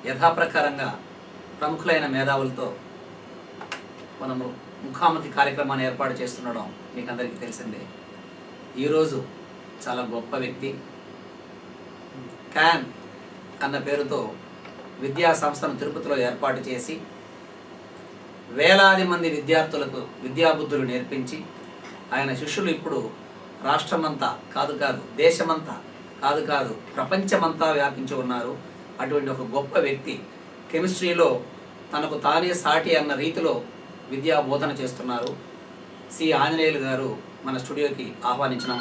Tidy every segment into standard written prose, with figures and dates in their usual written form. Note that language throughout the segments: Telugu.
యథాప్రకారంగా ప్రముఖులైన మేధావులతో మనము ముఖాముఖి కార్యక్రమాన్ని ఏర్పాటు చేస్తుండడం మీకు అందరికీ తెలిసిందే. ఈరోజు చాలా గొప్ప వ్యక్తి క్యాన్ అన్న పేరుతో విద్యా సంస్థను తిరుపతిలో ఏర్పాటు చేసి వేలాది మంది విద్యార్థులకు విద్యాబుద్ధులు నేర్పించి ఆయన శిష్యులు ఇప్పుడు రాష్ట్రమంతా కాదు దేశమంతా కాదు ప్రపంచమంతా వ్యాపించి ఉన్నారు. అటువంటి ఒక గొప్ప వ్యక్తి కెమిస్ట్రీలో తనకు తానే సాటి అన్న రీతిలో విద్యా బోధన చేస్తున్నారు. సి ఆంజనేయులు గారు మన స్టూడియోకి ఆహ్వానించిన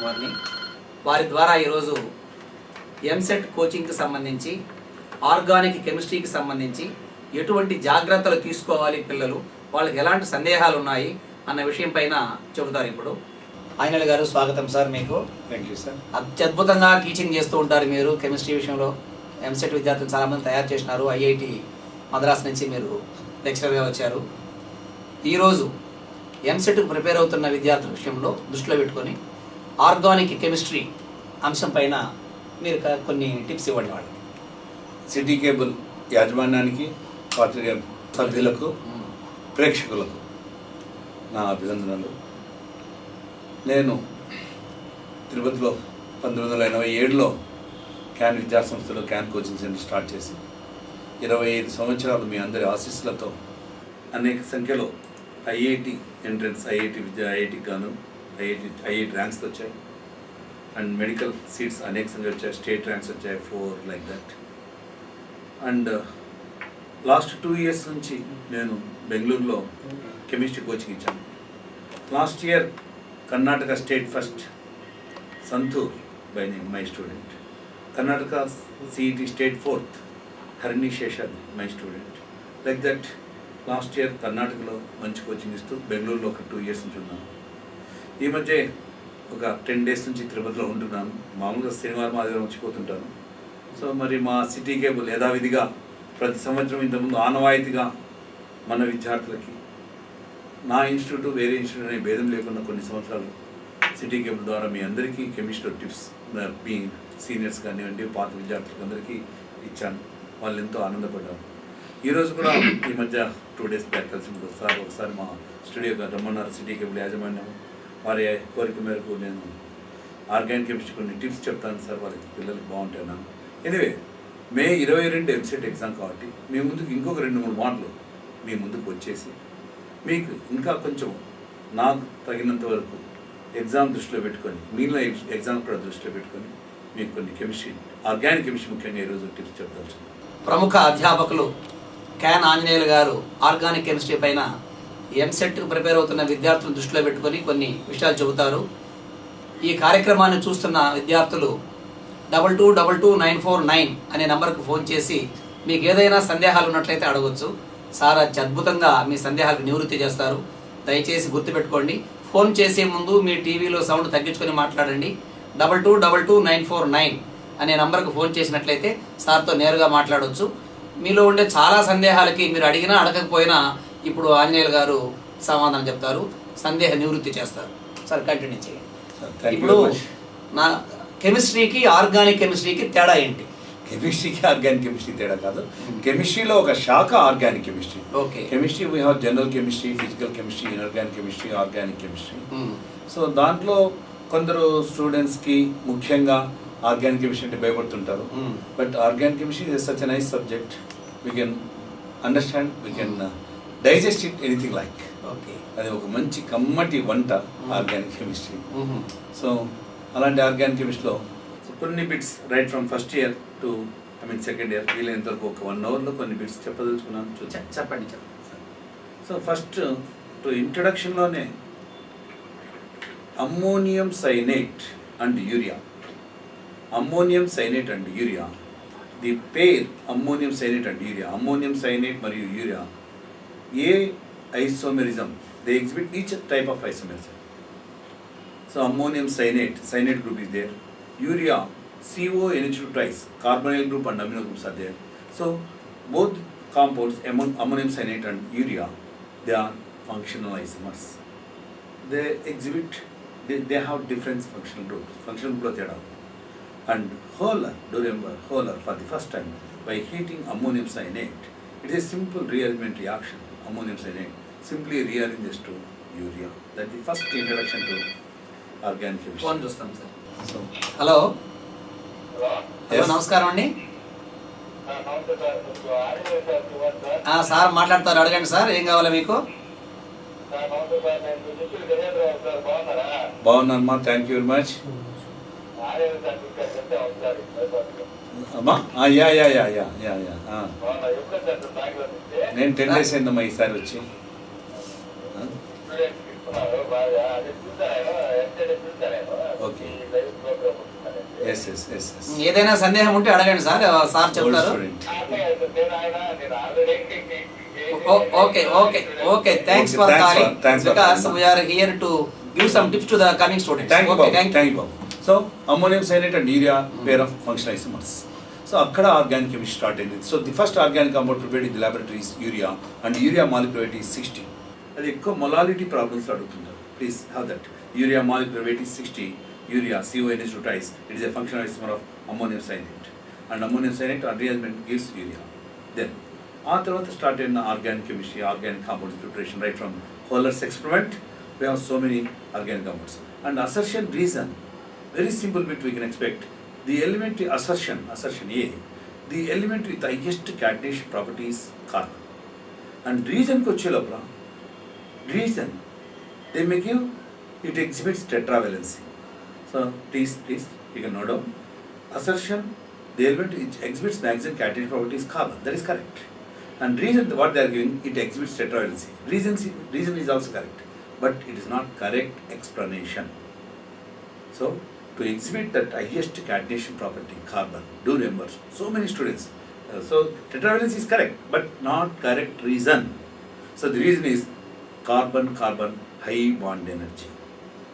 వారి ద్వారా ఈరోజు ఎంసెట్ కోచింగ్కి సంబంధించి ఆర్గానిక్ కెమిస్ట్రీకి సంబంధించి ఎటువంటి జాగ్రత్తలు తీసుకోవాలి, పిల్లలు వాళ్ళకి ఎలాంటి సందేహాలు ఉన్నాయి అన్న విషయం పైన చెబుతారు. ఇప్పుడు ఆంజనేయులు గారు స్వాగతం సార్. మీకు థ్యాంక్ యూ సార్. అత్యద్భుతంగా టీచింగ్ చేస్తూ ఉంటారు మీరు. కెమిస్ట్రీ విషయంలో ఎంసెట్ విద్యార్థులు చాలామంది తయారు చేసినారు. ఐఐటి మద్రాస్ నుంచి మీరు లెక్చరర్గా వచ్చారు. ఈరోజు ఎంసెట్కు ప్రిపేర్ అవుతున్న విద్యార్థుల విషయంలో దృష్టిలో పెట్టుకొని ఆర్గానిక్ కెమిస్ట్రీ అంశం పైన మీరు కొన్ని టిప్స్ ఇవ్వండి వాళ్ళకి. సిటీ కేబుల్ యాజమాన్యానికి, పాత్రికేయ సభ్యులకు, ప్రేక్షకులకు నా అభినందనలు. నేను తిరుపతిలో 1987లో క్యాన్ విద్యాసంస్థలో క్యాన్ కోచింగ్ సెంటర్ స్టార్ట్ చేసి 25 సంవత్సరాలు మీ అందరి ఆశీస్సులతో అనేక సంఖ్యలో ఐఐటి ఎంట్రన్స్, ఐఐటికి గాను ఐఐటి ర్యాంక్స్ వచ్చాయి. అండ్ మెడికల్ సీట్స్ అనేక సంఖ్య వచ్చాయి. స్టేట్ ర్యాంక్స్ వచ్చాయి 4 like that. And last 2 years నుంచి నేను బెంగళూరులో కెమిస్ట్రీ కోచింగ్ ఇచ్చాను. Last year Karnataka state first Santoor by name my student. Karnataka CET state 4th Harini Seshadri my student. Like that last year కర్ణాటకలో మంచి కోచింగ్ ఇస్తూ బెంగళూరులో ఒక 2 years నుంచి ఉన్నాను. ఈ మధ్య ఒక 10 days నుంచి తిరుపతిలో ఉంటున్నాను. మామూలుగా శనివారం ఆదివారం వచ్చిపోతుంటాను. సో మరి మా సిటీ కేబుల్ యథావిధిగా ప్రతి సంవత్సరం ఇంతకుముందు ఆనవాయితీగా మన విద్యార్థులకి నా ఇన్స్టిట్యూట్ వేరే ఇన్స్టిట్యూట్ అనే భేదం లేకుండా కొన్ని సంవత్సరాలు సిటీ కేబుల్ ద్వారా మీ అందరికీ కెమిస్ట్రీ టిప్స్ మీ సీనియర్స్ కానివ్వండి, పాత విద్యార్థులకు అందరికీ ఇచ్చాను. వాళ్ళు ఎంతో ఆనందపడ్డారు. ఈరోజు కూడా ఈ మధ్య 2 days బ్యాక్ కలిసినప్పుడు ఒకసారి మా స్టూడియోగా రమ్మన్నారు సిటీ కేబుల్ యాజమాన్యం. వారి కోరిక మేరకు నేను ఆర్గానిక్ కెమిస్ట్రీ కొన్ని టిప్స్ చెప్తాను సార్, వాళ్ళకి పిల్లలకి బాగుంటాయి అన్నాను. ఎనివే May 22 ఎంసెట్ ఎగ్జామ్ కాబట్టి మీ ముందుకు ఇంకొక 2-3 మాటలు మీ ముందుకు వచ్చేసి మీకు ఇంకా కొంచెం నాకు తగినంత వరకు ఎగ్జామ్ దృష్టిలో పెట్టుకొని మీలో ఎగ్జామ్ కూడా దృష్టిలో పెట్టుకొని మీకు కొన్ని కెమిస్ట్రీ, ఆర్గానిక్ కెమిస్ట్రీ ముఖ్యంగా ఈరోజు టిప్స్ చెప్తాను. ప్రముఖ అధ్యాపకులు క్యాన్ ఆంజనేయులు గారు ఆర్గానిక్ కెమిస్ట్రీ పైన ఎంసెట్కు ప్రిపేర్ అవుతున్న విద్యార్థులను దృష్టిలో పెట్టుకొని కొన్ని విషయాలు చెబుతారు. ఈ కార్యక్రమాన్ని చూస్తున్న విద్యార్థులు 2222-949 అనే నంబర్కు ఫోన్ చేసి మీకు ఏదైనా సందేహాలు ఉన్నట్లయితే అడగవచ్చు. సార్ అద్భుతంగా మీ సందేహాలకు నివృత్తి చేస్తారు. దయచేసి గుర్తుపెట్టుకోండి. ఫోన్ చేసే ముందు మీ టీవీలో సౌండ్ తగ్గించుకొని మాట్లాడండి. 2222-949 అనే నంబర్కు ఫోన్ చేసినట్లయితే సార్తో నేరుగా మాట్లాడవచ్చు. మీలో ఉండే చాలా సందేహాలకి మీరు అడిగినా అడగకపోయినా ఇప్పుడు ఆంజనేయులు గారు సమాధానం చెప్తారు, సందేహ నివృత్తి చేస్తారు. సార్ కంటిన్యూ చేయండి. ఇప్పుడు నా కెమిస్ట్రీకి ఆర్గానిక్ కెమిస్ట్రీకి తేడా ఏంటి? కెమిస్ట్రీకి ఆర్గానిక్ కెమిస్ట్రీ తేడా కాదు. కెమిస్ట్రీలో ఒక శాఖ organic chemistry. Okay. Chemistry we have general chemistry, physical chemistry, inorganic chemistry, organic chemistry. So దాంట్లో కొందరు స్టూడెంట్స్కి ముఖ్యంగా ఆర్గానిక్ కెమిస్ట్రీ అంటే భయపడుతుంటారు. But organic chemistry is such a nice subject. We can understand, we can digest it anything like. Okay. అది ఒక మంచి కమ్మటి వంట ఆర్గానిక్ కెమిస్ట్రీ. సో అలాంటి ఆర్గానిక్ కెమిస్ట్రీలో కొన్ని bits right from first year to second year వీలైనంత వరకు ఒక 1 hourలో కొన్ని బిట్స్ చెప్పదలుచుకున్నాను. చెప్పండి. సో ఫస్ట్ ఇంట్రడక్షన్లోనే ammonium cyanate and urea. Ammonium cyanate and urea, the pair ammonium cyanate and urea, ammonium cyanate మరియు యూరియా ఏ isomerism, they exhibit each type of isomerism. So ammonium cyanate group is there. Urea, CONH2 twice, carbonyl group and amino groups are there. So both compounds, ammonium cyanate and urea, they are functional isomers. They exhibit, they have different functional groups. Functional group teda. And Holler, do remember Holler for the first time by heating ammonium cyanate. It is a simple rearrangement reaction. Ammonium cyanate simply rearranges to urea. That is the first introduction to organic chemistry. Phone చూస్తాం sir. So, hello hello yes. నమస్కారం అండి. సార్ మాట్లాడతారు, అడగండి సార్, ఏం కావాలి మీకు? బాగున్నానమ్మా, థ్యాంక్ యూ వెరీ మచ్. అమ్మా yeah yeah yeah yeah yeah yeah నేను 10 days అయిందమ్మా ఈసారి వచ్చి. Okay, yes yes yes yes. ఏదైనా సందేహం ఉంటే అడగండి సార్, సార్ చెప్తారు. Okay okay okay, thanks for calling because we are here to give some tips to the coming students. Thank you okay, బాబు, థ్యాంక్ యూ బాబు. So ammonium cyanate and urea pair of functional isomers. So అక్కడ ఆర్గానిక్ కెమిస్ట్రీ స్టార్ట్ అయింది. So the first organic compound prepared in the laboratory is urea and urea molecular weight is 60. అది ఎక్కువ మొలాలిటీ ప్రాబ్లమ్స్ అడుగుతుంటారు. Please have that. Urea molecular weight is 60. Urea CONH2 twice. It is a functional isomer of ammonium cyanate. And ammonium cyanate rearrangement gives urea. Then ఆ తర్వాత స్టార్ట్ అయిన organic chemistry, organic compounds preparation right from Wohler's experiment. We have so many organic compounds. And assertion reason, very simple bit we can expect. The elementary assertion A, the element with the highest catenation property is carbon. And reason ko chelapra, reason, they may give, it exhibits tetravalency. So please, you can note down. Assertion, the element which exhibits maximum catenation property is carbon. That is correct. And reason, what they are giving, it exhibits tetravalency. Reason is also correct. But it is not correct explanation. So, to exhibit that highest catenation property, carbon, do remember, so many students. So, tetravalency is correct, but not correct reason. So, the reason is carbon, high bond energy.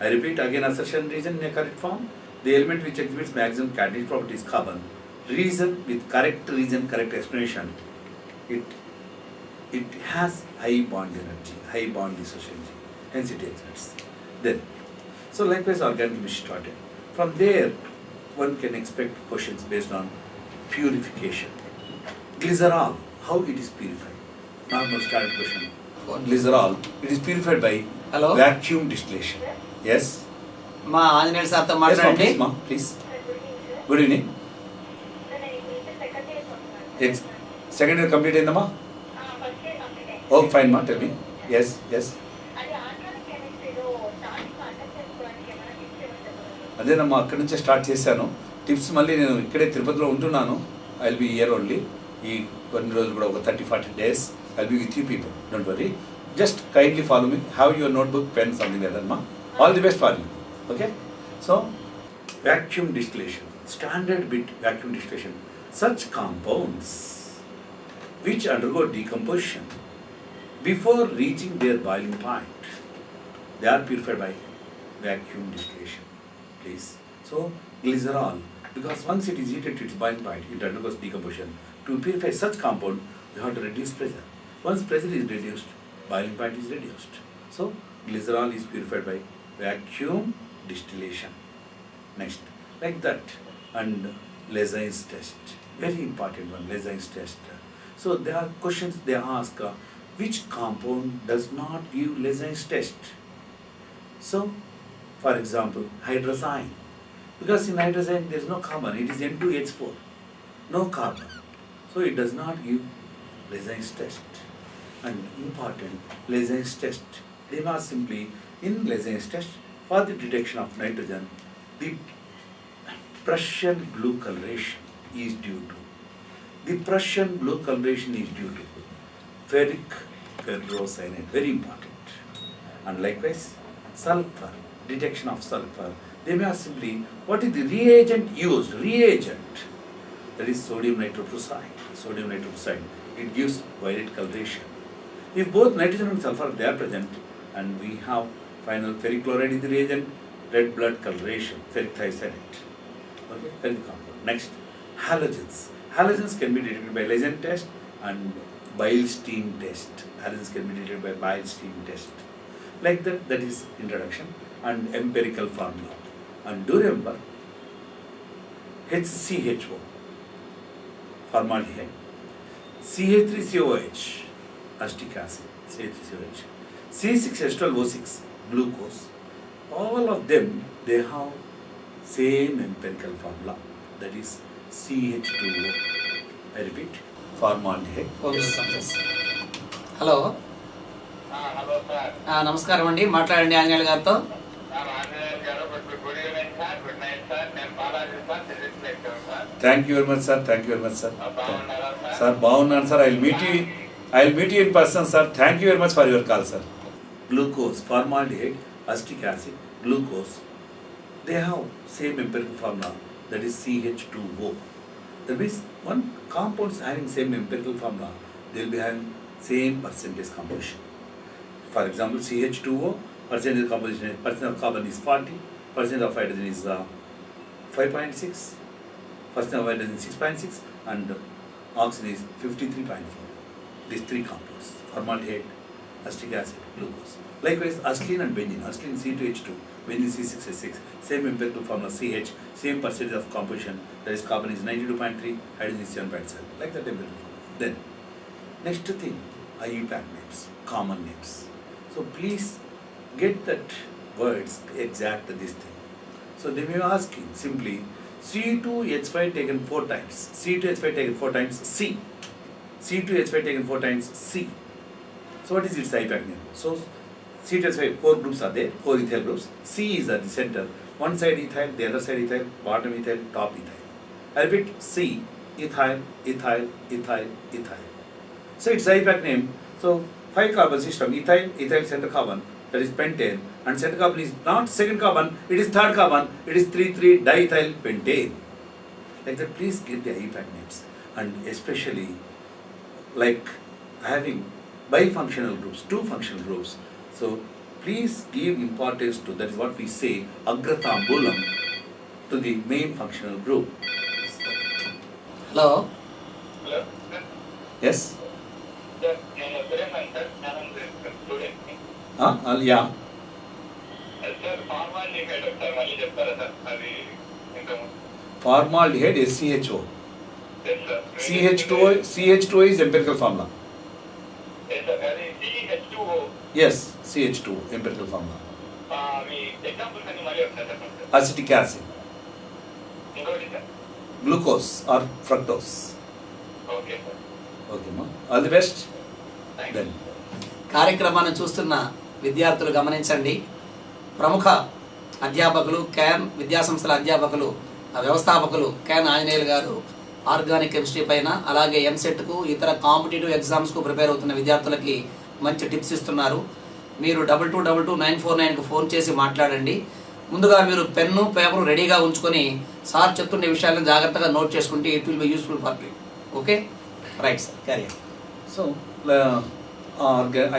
I repeat again, assertion reason in a correct form. The element which exhibits maximum catenation property is carbon. Reason with correct reason, correct explanation, it has high bond energy, high bond dissociation. Hence it exhibits. Then, so likewise organic chemistry started. From there, one can expect questions based on purification. Glycerol, how it is purified? Normal standard question. Glycerol, it is purified by Hello? vacuum distillation. Yes? మా ఆంజనేయులు సార్తో Yes, ma'am, మాట్లాడండి. please, ma'am, please. Good evening. Yes. Second year complete అయిందమ్మా? Oh, fine, ma, tell me. Yes, yes. అదేనమ్మా, అక్కడి నుంచే స్టార్ట్ చేశాను. టిప్స్ మళ్ళీ నేను ఇక్కడే తిరుపతిలో ఉంటున్నాను. I will be here only. ఈ కొన్ని రోజులు కూడా ఒక 30-40 days I will be with you people. Don't worry, just kindly follow me. Have your notebook, pen, something లేదమ్మా. All the best for you. Okay. So vacuum distillation, standard bit vacuum distillation. Such compounds which undergo decomposition before reaching their boiling point, they are purified by vacuum distillation. Please. So glycerol, because once it is heated to its boiling point, it undergoes decomposition. To purify such compound, you have to reduce pressure. Once pressure is reduced, boiling point is reduced. So glycerol is purified by vacuum distillation. Next, like that. And Lezain's test, very important one, Lezain's test. So there are questions they ask, which compound does not give Lezain's test? So, for example, hydrazine. Because in hydrazine there is no carbon, it is N2H4, no carbon. So it does not give Lezain's test. And important, Lezain's test. They are simply, in Lezain's test, for the detection of nitrogen, the Prussian blue coloration is due to. The Prussian blue coloration is due to ferric ferrocyanide, very important. And likewise, sulfur, detection of sulfur. They may ask simply, what is the reagent used? Reagent. That is sodium nitroprusside. Sodium nitroprusside. It gives violet coloration. If both nitrogen and sulfur they are present, and we have final ferric chloride is the reagent, red blood coloration, ferric thiocyanate. Okay, ferric compound. Next, halogens. Halogens can be detected by Lezain test and Beilstein test. Halogens can be detected by Beilstein test. Like that, that is introduction and empirical formula. And do remember, HCHO, formaldehyde, CH3COH, acetic acid, CH3COH, C6H12O6, glucose. All of them, they have same empirical formula, that is CH2O. I repeat, formaldehyde. Hello hello sir నమస్కారం అండి, మాట్లాడండి ఆంజనేయులు గారితో. Anjaneyulu garu good evening sir, good night sir. నేను Balaji sir, physics lecturer sir. Thank you very much, sir. Thank you very much, sir. బాగున్నారా సార్? Sir, బాగున్నాను sir. I'll meet you in person, sir. Thank you very much for your call, sir. Glucose, formaldehyde, acetic acid, glucose, they have same empirical formula, that is CH2O. That means one compounds having same empirical formula, they will be having same percentage composition. For example, CH2O, percentage composition, percent of carbon is 40, percent of hydrogen is 5.6, percent of hydrogen 6.6, and oxygen is 53.4. These three compounds, formaldehyde, acetic acid, glucose. Likewise, acetylene and benzene, acetylene C2H2, benzene C6H6, same empirical formula CH, same percentage of composition, that is carbon is 92.3, hydrogen is 7.7, like that empirical formula. Then, next thing, IUPAC names, common names. So please get that words exact this thing. So they may be asking simply C2H5 taken 4 times, C2H5 taken 4 times C, C2H5 taken 4 times C. So what is its IUPAC name? So C2H5, 4 groups are there, 4 ethyl groups. C is at the center, one side ethyl, the other side ethyl, bottom ethyl, top ethyl. I repeat, C, ethyl, ethyl, ethyl, ethyl. So its IUPAC name, so 5 carbon system, ethyl, ethyl center carbon, that is pentane, and center carbon is not second carbon, it is third carbon, it is 3,3 diethyl pentane. Like that, please get the IUPAC names, and especially like having bifunctional groups, 2 functional groups. So please give importance to, that is what we say, agratambulam, to the main functional group. Hello hello sir. Yes? Sir, నేను సురేష్ సార్, జ్ఞానం స్టూడెంట్ని. Yeah. సార్, ఫార్మాలిటీహైడ్ ఒకసారి మళ్ళీ చెప్తారా సార్? అది ఇంతకు Formaldehyde, SCHO. Yes sir. CH2O is empirical formula. Yes sir, అది CH2O. Yes, CH2, empirical formula. మీ ఎగ్జాంపుల్స్ అన్ని మళ్ళీ ఒకసారి చెప్పండి సార్. Acetic acid, ఇంకోటి sir. glucose or fructose. Okay sir. Okay, ma. All the best. Thank Then. You. కార్యక్రమాన్ని చూస్తున్న విద్యార్థులు గమనించండి. ప్రముఖ అధ్యాపకులు, క్యాన్ విద్యాసంస్థల అధ్యాపకులు, వ్యవస్థాపకులు క్యాన్ ఆంజనేయులు గారు ఆర్గానిక్ కెమిస్ట్రీ పైన, అలాగే ఎంసెట్కు ఇతర కాంపిటేటివ్ ఎగ్జామ్స్కు ప్రిపేర్ అవుతున్న విద్యార్థులకి మంచి టిప్స్ ఇస్తున్నారు. మీరు 2222-949కు ఫోన్ చేసి మాట్లాడండి. ముందుగా మీరు పెన్ను పేపరు రెడీగా ఉంచుకొని సార్ చెప్తున్న విషయాలను జాగ్రత్తగా నోట్ చేసుకుంటే it will be useful for you. Okay, right sir, carry. So,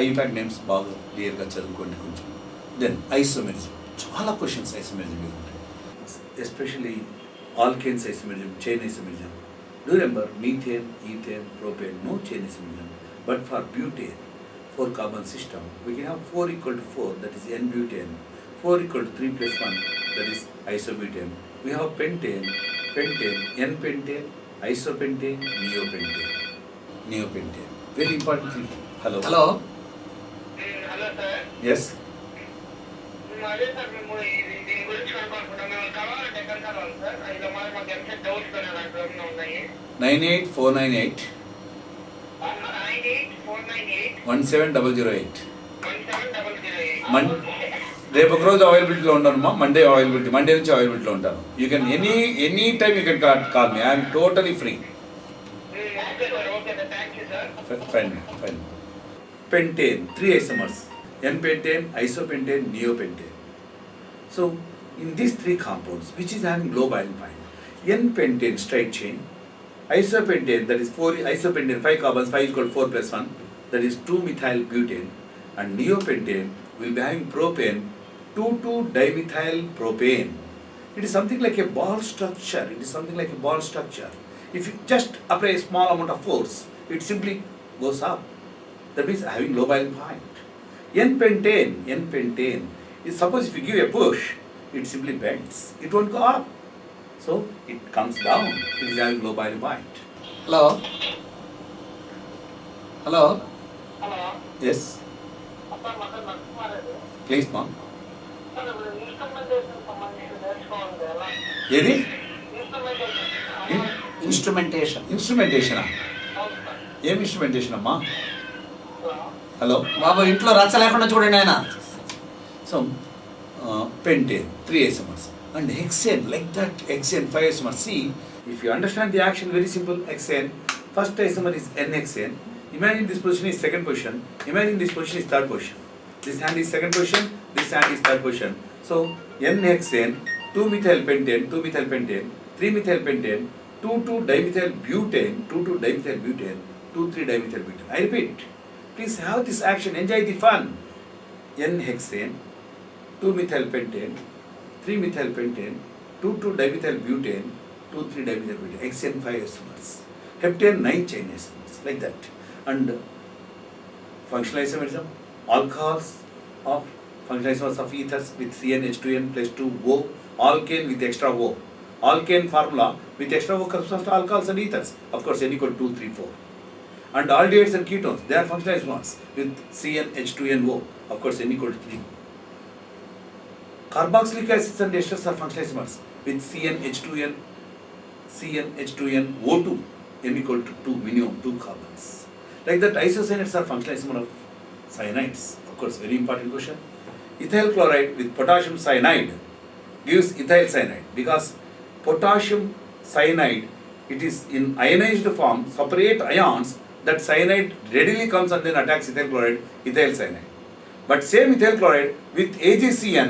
IUPAC names బాగా క్లియర్గా చదువుకోండి కొంచెం. దెన్ ఐసోమెరిజం, చాలా క్వశ్చన్స్ ఐసోమెరిజం మీద ఉంటాయి, especially alkanes isomerism, chain isomerism. Do remember methane, ethane, propane, no chain isomerism. But for butane, 4 carbon system, we can have 4 equal to 4, that is N-butane, 4 equal to 3 plus 1, that is isobutane. We have pentane, N-pentane, isopentane, neopentane. Very important thing. Hello. Hello hello sir. Yes. అదే సార్, మేము దీని గురించి కనుక్కుంటున్నాం. మేము కావాలంటే ఎక్కడ కావాలి సార్? ఇలా మాకు ఎంసెట్ డౌట్స్ దాంట్లో ఉన్నాయి. 98498 98-498 17008. 1708. రేపు ఒక రోజు అవైలబిలిటీలో ఉంటానమ్మా. మండే నుంచి అవైలబిలిటీలో ఉంటాను. You can any time you can call me. I'm totally free. Okay sir, okay sir, thank you sir. Fine. Pentane, 3 isomers, N-pentane, isopentane, neopentane. So, in these 3 compounds, which is having low boiling point, N-pentane straight chain, isopentane, that is 4 isopentane, 5 carbons, 5 is equal to 4 plus 1, that is 2-methyl butane, and neopentane will be having propane, 2,2-dimethyl propane. It is something like a ball structure. If you just apply a small amount of force, it simply goes up. That means having low boiling point. N-pentane is, suppose if you give a push, it simply bends. It won't go up. So So it comes down. It is having low boiling point. Hello hello hello Yes, sir మా పేరు నరసింహారెడ్డి please, ma'am. సార్ ఇప్పుడు ఇన్స్ట్రుమెంటేషన్ సంబంధించి నేర్చుకోవాలి ఎలా ఏది ఇన్స్ట్రుమెంటేషన్ ఇన్స్ట్రుమెంటేషన్. ఇన్స్ట్రుమెంటేషన్ అవును సార్ ఏం ఇన్స్ట్రుమెంటేషన్ అమ్మా? Hello hello. బాబు ఇంట్లో రచ్చ లేకుండా చూడండి ఆయన. So pentane 3 isomers and hexane like that, hexane 5 isomers. See, if you understand the action, very simple. Hexane, first isomer is N-hexane. Imagine this position is second position, imagine this position is third position. This hand is second position, this hand is third position. So N-hexane, 2-methyl pentane, 2-methyl pentane, 3-methyl pentane, 2,2-dimethyl butane, 2,2-dimethyl butane, 2,3-dimethyl butane. I repeat, please have this action, enjoy the fun. N-hexane, 2-methyl pentane, 3-methyl pentane, 2,2-dimethyl butane, 2,3-dimethyl butane, hexane 5 isomers, heptane 9 chain isomers, like that. And functional isomerism, alcohols of functional isomers of ethers with CnH2n plus 2O, alkane with extra O. Alkane formula with extra O corresponds to alcohols and ethers. Of course, n equal to 2, 3, 4. And aldehydes and ketones, they are functional isomers with CnH2nO. Of course, n equal to 3. Carboxylic acids and esters are functional isomers with CnH2nO2, n equal to 2, minimum 2 carbons. Like that, isocyanates are functional isomer of cyanides. Of course, very important question. Ethyl chloride with potassium cyanide gives ethyl cyanide because potassium cyanide, it is in ionized form, separate ions, that cyanide readily comes and then attacks ethyl chloride, ethyl cyanide. But same ethyl chloride with AgCN,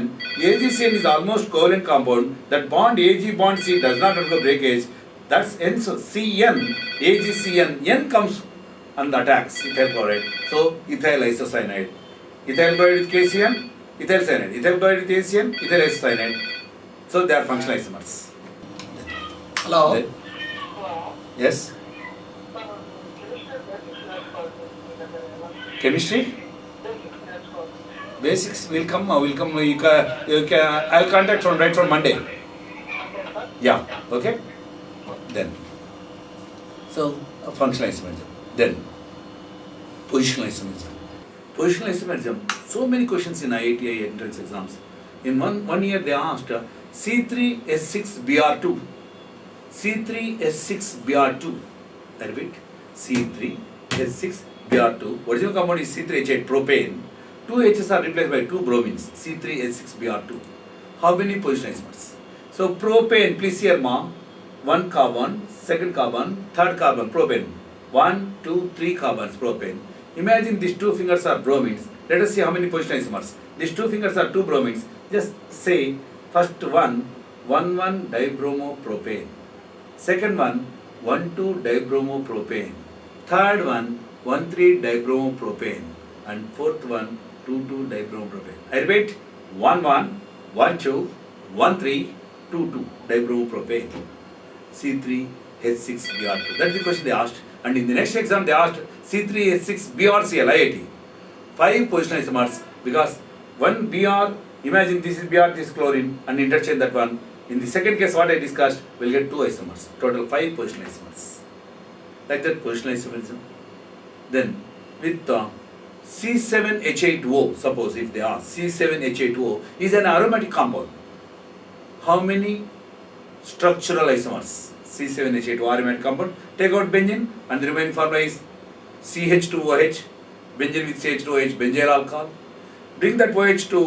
AgCN is almost covalent compound, that bond Ag bond C does not undergo breakage, that's N, so CN, AgCN, N comes and attacks ethyl chloride, so ethyl isocyanide. Ethyl chloride with KCN, ethyl cyanide, ethyl chloride with ACN, ethyl isocyanide, so they are functional isomers. Hello Then- hello Yes, sir chemistry basics నేర్చుకోవాలి chemistry, బేసిక్స్ నేర్చుకోవాలి basics will come, I'll contact right from Monday. అంతే sir Yeah, okay? Then, so functional isomerism. Then, positional isomerism. Positional isomerism, so many questions in IITI entrance exams. In one year they asked C3H6Br2. C3H6Br2. I repeat, C3H6Br2. Original compound is C3H8 propane. 2 H's are replaced by 2 bromines. C3H6Br2. How many positional isomers? So propane, please hear ma. 1 carbon, second carbon, third carbon, propane. 1, 2, 3 carbons, propane. Imagine these 2 fingers are bromines. Let us see how many positional isomers. These 2 fingers are 2 bromines. Just say first one, 1,1 dibromopropane. Second one, 1,2 dibromopropane. Third one, 1,3 dibromopropane. And fourth one, 2,2 dibromopropane. I repeat, 1,1, 1,2, 1,3, 2,2 dibromopropane. C3H6Br2. That's the question they asked. And in the next exam they asked C3H6BrCl IIT. 5 positional isomers because one Br, imagine this is Br, this is chlorine, and interchange that one. In the second case what I discussed, we'll get 2 isomers. Total 5 positional isomers. Like that positional isomerism. Then with C7H8O, suppose if they are C7H8O is an aromatic compound. How many structural isomers? C7H8O aromatic compound. Take out benzene and the remaining formula is CH2OH, benzene with CH2OH, benzyl alcohol. Bring that OH to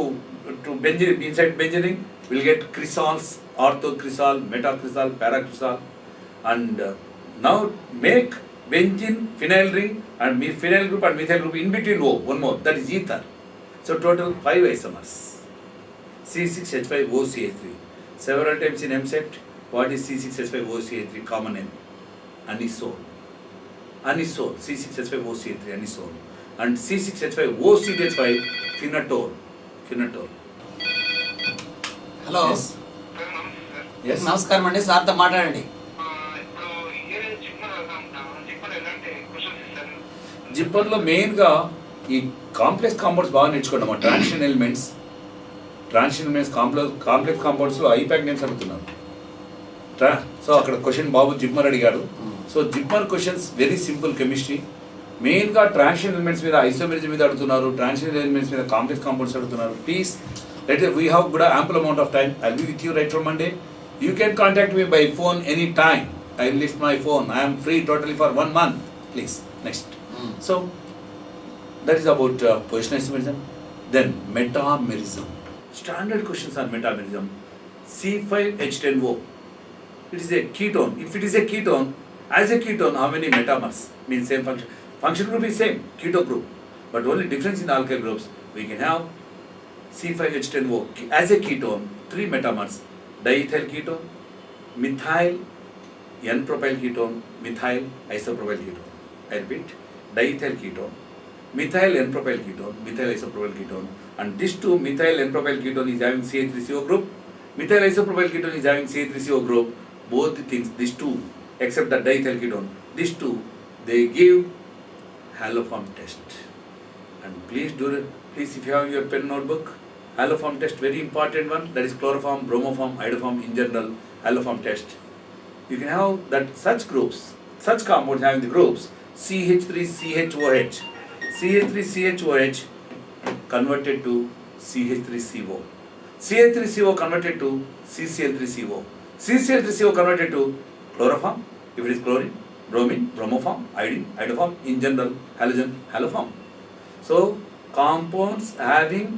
benzene, inside benzene, we'll get crisols, orthocrisol, metacrisol, paracrisol, and now make benzene, phenyl ring, and phenyl group and methyl group in between O, one more, that is ether. So total 5 isomers. C6H5OCH3. Several times in MSET, what is C6H5OCH3? Common name, anisole. Anisole, C6H5OCH3, anisole. And C6H5OCH5, phenatone. Phenatone. Hello Yes. Sir నమస్తే సార్ Yes. నమస్కారం అండి, సార్తో మాట్లాడండి. ఇప్పుడు ఏదైనా జిప్పర్ వెళ్తాం జిప్పర్ ఎలాంటి క్వశ్చన్స్ ఇస్తారు జిప్పర్లో మెయిన్గా ఈ కాంప్లెక్స్ కాంపౌండ్స్ బాగా నేర్చుకోండి అమ్మా. ట్రాన్సిషన్ ఎలిమెంట్స్ కాంప్లెక్స్ కాంపౌండ్స్లో ఐపాక్ నేమ్స్ అడుగుతున్నారు. సో అక్కడ క్వశ్చన్ బాబు జిప్మర్ అడిగాడు. So JIPMER questions very simple chemistry. మెయిన్గా ట్రాన్సిషన్ ఎలిమెంట్స్ మీద ఐసోమెరిజం మీద అడుగుతున్నారు, ట్రాన్సిషన్ ఎలిమెంట్స్ మీద కాంప్లెక్స్ కాంపౌండ్స్ అడుగుతున్నారు. Please let we have good ample amount of time. I'll be with you right from Monday. You can contact me by phone any time. I'll list my phone. I am free totally for 1 month. Please, next. So that is about position isomerism. Then metamerism. Standard questions on metamerism. C5H10O. It is a ketone. If it is a ketone, as a ketone, how many metamers? Means same function. Function group is same, keto group. But only difference in alkyl groups. We can have C5H10O as a ketone, 3 metamers. Diethyl ketone, methyl N-propyl ketone, methyl isopropyl ketone. I repeat, diethyl ketone, methyl N-propyl ketone, methyl isopropyl ketone. And this two methyl N-propyl ketone is having CH3CO group. Methyl isopropyl ketone is having CH3CO group. Both the things, these two, except the diethyl ketone, these two, they give haloform test. And please please if you have your pen notebook, haloform test, very important one, that is chloroform, bromoform, iodoform, in general, haloform test. You can have that such groups, such compounds having the groups CH3CHOH. CH3CHOH converted to CH3CO. CH3CO converted to CCl3CO. CCl3CO converted to chloroform, if it is chlorine, bromine, bromoform, iodine, iodoform, in general, halogen, haloform. So, compounds having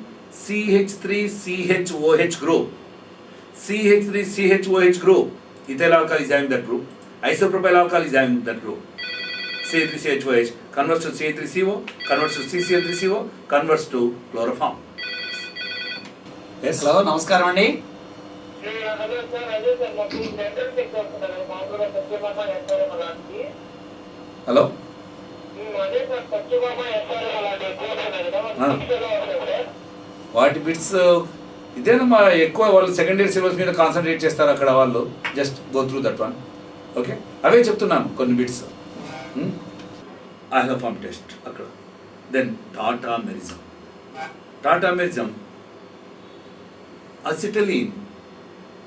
CH3CHOH group. CH3CHOH group. Ethyl alcohol is having that group. Isopropyl alcohol is having that group. CH3CHOH converts to CH3CO, converts to CCl3CO, converts to chloroform. Yes? Hello, నమస్కారం అండి. హలో సార్, అదే సార్ మాకు డెంటల్ చెక్ వస్తున్నారు మామూలుగా సత్యభామ ఎస్ఆర్ఎం అలాంటి. హలో. అదే సార్ సత్యభామ ఎస్ఆర్ఎం అలాంటి ఎక్కువ వస్తున్నాయి కదా, సార్ వాటి బిట్స్ ఇదేనమ్మా ఎక్కువ వాళ్ళు సెకండ్ ఇయర్ సిలబస్ మీద కాన్సన్ట్రేట్ చేస్తారు అక్కడ వాళ్ళు. Just go through that one. Okay, అవే చెప్తున్నాను కొన్ని బిట్స్. హలోఫార్మ్ టెస్ట్ అక్కడ. Then tautomerism. Tautomerism, acetylene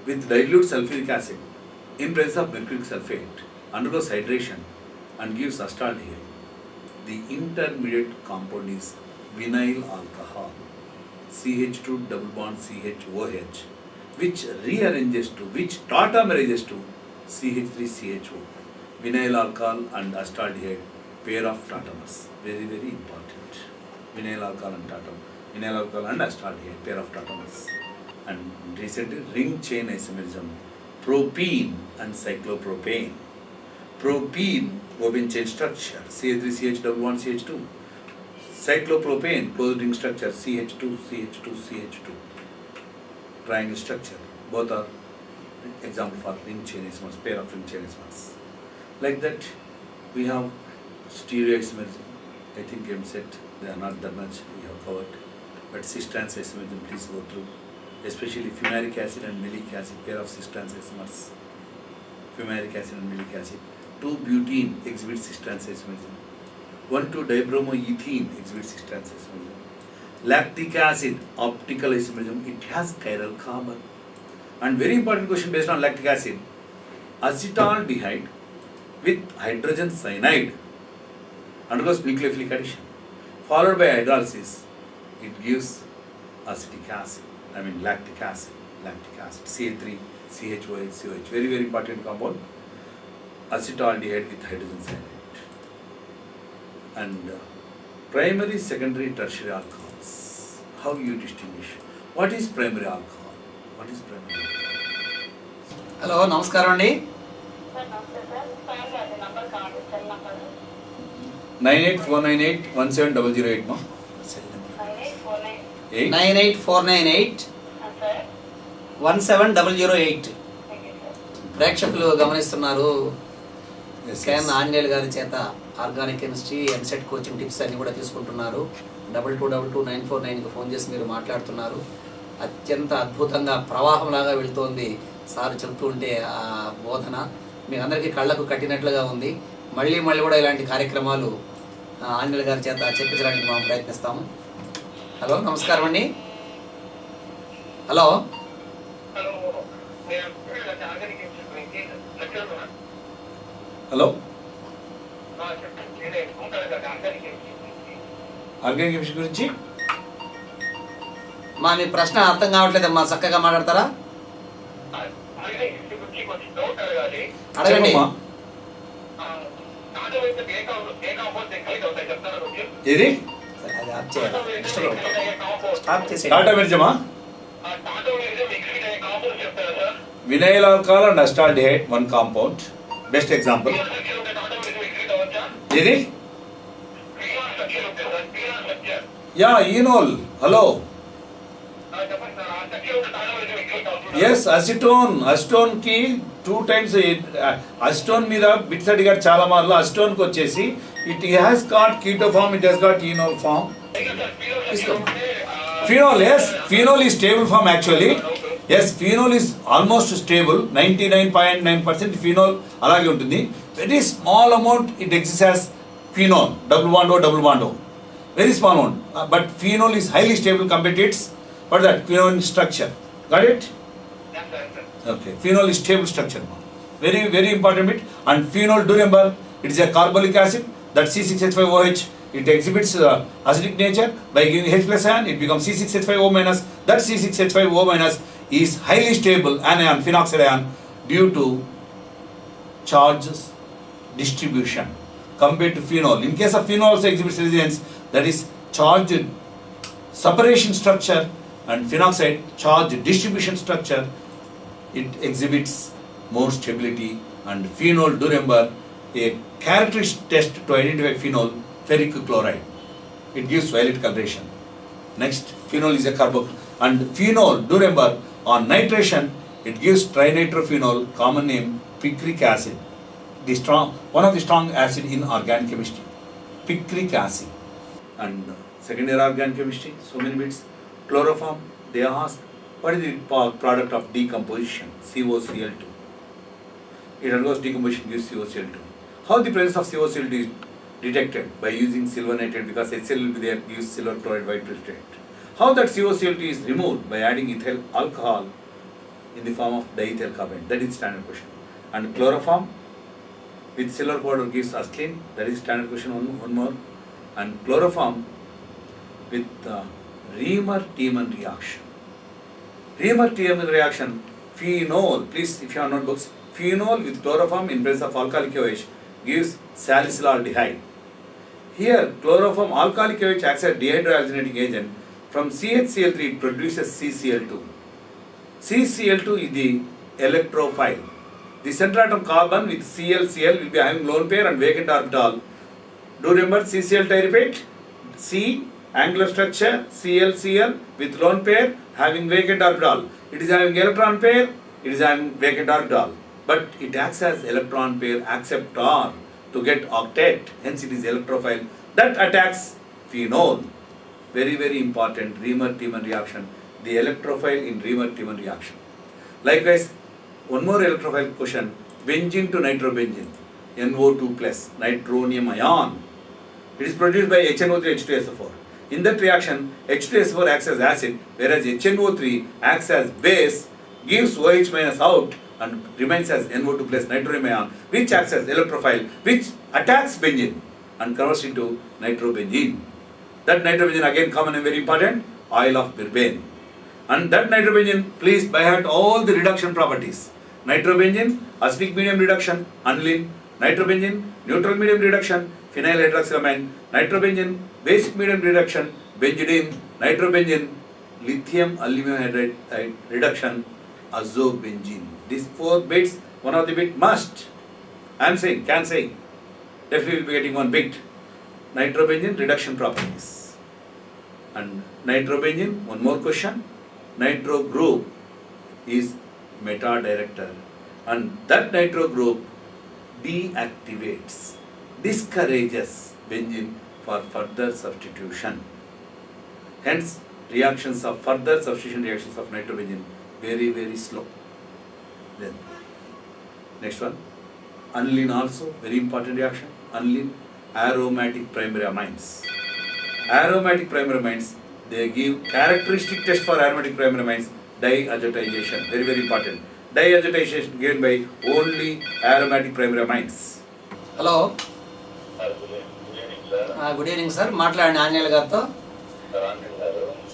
with dilute sulfuric acid in presence of mercuric sulfate undergoes hydration and gives acetaldehyde. The intermediate compound is vinyl alcohol, CH2 double bond CHOH, which tautomerizes to CH3CHO. Vinyl alcohol and acetaldehyde, pair of tautomers. Very, very important. Vinyl alcohol and acetaldehyde, pair of tautomers. And recently ring chain isomerism, propene and cyclopropane. Propene, open chain structure, CH3CH double bond CH2. Cyclopropane, closed ring structure, CH2CH2CH2. Triangle structure. Both are example for ring chain isomers, pair of ring chain isomers. Like that, we have stereoisomerism. I think MSET, they are not that much we have covered. But cis-trans isomerism, please go through. Especially fumaric acid and malic acid, pair of cis-trans isomers. Fumaric acid and malic acid. 2-butene exhibits cis-trans isomerism. 1,2-dibromoethene exhibits cis-trans isomerism. Lactic acid, optical isomerism, it has chiral carbon. And very important question based on lactic acid, acetaldehyde with hydrogen cyanide undergoes nucleophilic addition. Followed by hydrolysis, it gives acetic acid. Lactic acid, CH3CHOH, very, very important compound, acetaldehyde with hydrogen cyanide. And primary, secondary, tertiary alcohols. How you distinguish? What is primary alcohol? Hello, నమస్కారం అండి. సార్ నమస్తే సార్. సార్ అది నంబర్ కావాలి, సెల్ నంబర్ 9849817008 మా. 9849 98498 17008. Okay sir. ప్రేక్షకులు గమనిస్తున్నారు, Yes, కేఎన్ ఆంజనేయులు గారి చేత organic chemistry EAMCET coaching tips అన్ని కూడా తీసుకుంటున్నారు. 22229449కి ఫోన్ చేసి మీరు మాట్లాడుతున్నారు. అత్యంత అద్భుతంగా ప్రవాహంలాగా వెళుతోంది సార్ చెప్తూ ఉంటే ఆ బోధన మీకు అందరికీ కళ్ళకు కట్టినట్లుగా ఉంది. మళ్ళీ కూడా ఇలాంటి కార్యక్రమాలు ఆంజనేయులు గారి చేత చెప్పించడానికి మనం ప్రయత్నిస్తాము. హలో, నమస్కారం అండి. హలో, హలో, నేను ఆర్గానిక్ గురించి లెక్చర్ హలో, చెప్తాను ఉంటారు కదా ఆర్గానిక్ ఆర్గానిక్ కెమిస్ట్రీ గురించి మా మీ ప్రశ్న అర్థం కావట్లేదమ్మా, చక్కగా మాట్లాడతారా? ఆర్గానిక్ గురించి కొంచెం డౌట్ అడగాలి. అడగండి. చెప్పమ్మా. టాటా వైపు ఏ కాంపౌండ్ ఎగ్జిట్ అవుతాయి చెప్తారా కొంచెం? ఏది అది ఆఫ్ చేయాలి. స్టాప్ చేసేయండి. టాటా మెర్జమా? టాటా వైపు ఎగ్జిట్ అయ్యే కాంపౌండ్ చెప్తారా sir? Vinyl alcohol and acetaldehyde one compound. Best example. టాటా వైపు ఎగ్జిట్ అవ్వచ్చా? ఏది? పీఆర్ స్ట్రక్చర్ ఉంటుంది sir, PR structure yeah, enol. Hello, చెప్పండి సార్. ఆ స్ట్రక్చర్ ఉంటే టాటా వైపు ఎగ్జిట్ అవుతుంది. ఎస్, అసిటోన్ కి 2 times అసిటోన్ మీద బిట్స్ అడిగారు చాలా మార్లు. అసిటోన్ కి వచ్చేసి it has got keto form, it has got enol form. Phenol, yes, phenol is stable form actually. Yes, phenol is almost stable. 99.9% phenol అలాగే ఉంటుంది. Very small amount it exists as phenol, double bond O. Very small amount. But phenol is highly stable compared to its, what is that? Phenol structure. Got it? Okay. Phenol is stable structure. Very, very important bit. And phenol, do remember, it is a carbolic acid, that C6H5OH. It exhibits acidic nature by giving H plus ion. It becomes C6H5O minus. That C6H5O minus is highly stable anion, phenoxide ion, due to charges distribution compared to phenol. In case of phenol, also exhibits resonance, that is charge separation structure, and phenoxide charge distribution structure. It exhibits more stability. And phenol, do remember, a characteristic test to identify phenol, ferric chloride. It gives violet coloration. Next, phenol is a carbo. And phenol, do remember, on nitration, it gives trinitrophenol, common name picric acid. One of the strong acid in organic chemistry. Picric acid. And second year organic chemistry, so many bits. Chloroform, they ask, what is the product of decomposition? COCl2. It undergoes decomposition, gives COCl2. How the presence of COCl2 is detected? By using silver nitrate, because HCl will be there, gives silver chloride white precipitate. How that COCl2 is removed? By adding ethyl alcohol in the form of diethyl carbonate. That is standard question. And chloroform with silver powder gives acetylene. That is standard question. One more. And chloroform with Reamer-Tiemann reaction. Reamer-Tiemann reaction. Phenol, please, if you have notebooks, phenol with chloroform in presence of alkalic OH gives salicylaldehyde. Here, chloroform alkalic OH acts as dehydroalginating agent. From CHCl3 it produces CCl2. CCl2 is the electrophile. The center atom carbon with ClCl will be having lone pair and vacant orbital. Do remember CCl repeat? C, angular structure, ClCl with lone pair having vacant orbital. It is having electron pair, it is having vacant orbital. But it acts as electron pair acceptor to get octet, hence it is electrophile that attacks phenol. Very, very important Reamer-Tiemann reaction, the electrophile in Reamer-Tiemann reaction. Likewise, one more electrophile question, benzene to nitrobenzene, NO2 plus, nitronium ion. It is produced by HNO3 H2SO4. In that reaction, H2SO4 acts as acid, whereas HNO3 acts as base, gives OH minus out, and remains as NO2 plus nitronium ion, which acts as electrophile, which attacks benzene and converts into nitrobenzene. That nitrobenzene, again common and very important, oil of Birbain. And that nitrobenzene, please by heart all the reduction properties. Nitrobenzene, acidic medium reduction, aniline. Nitrobenzene, neutral medium reduction, phenyl hydroxylamine. Nitrobenzene, basic medium reduction, benzidine. Nitrobenzene, lithium aluminum hydride reduction, azobenzene. These 4 bits, one of the bit must. I am saying, can say. Definitely will be getting one bit. Nitrobenzene reduction properties. And nitrobenzene, one more question. Nitro group is meta director. And that nitro group deactivates, discourages benzene for further substitution. Hence, reactions of further substitution reactions of nitrobenzene very, very slow. Then, next one, aniline also, very important reaction. Aniline, aromatic primary amines. Aromatic primary amines, they give characteristic test for aromatic primary amines, diazotization, very, very important. Diazotation given by only aromatic primary amines. Hello, good evening sir. మాట్లాడండి ఆంజనేయులు గారితో.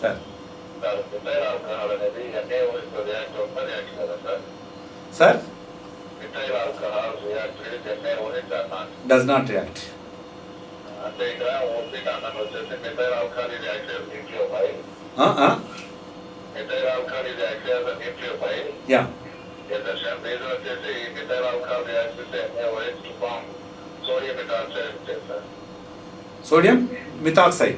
Sir. Sir? Does not react. Yeah. Sodium methoxide.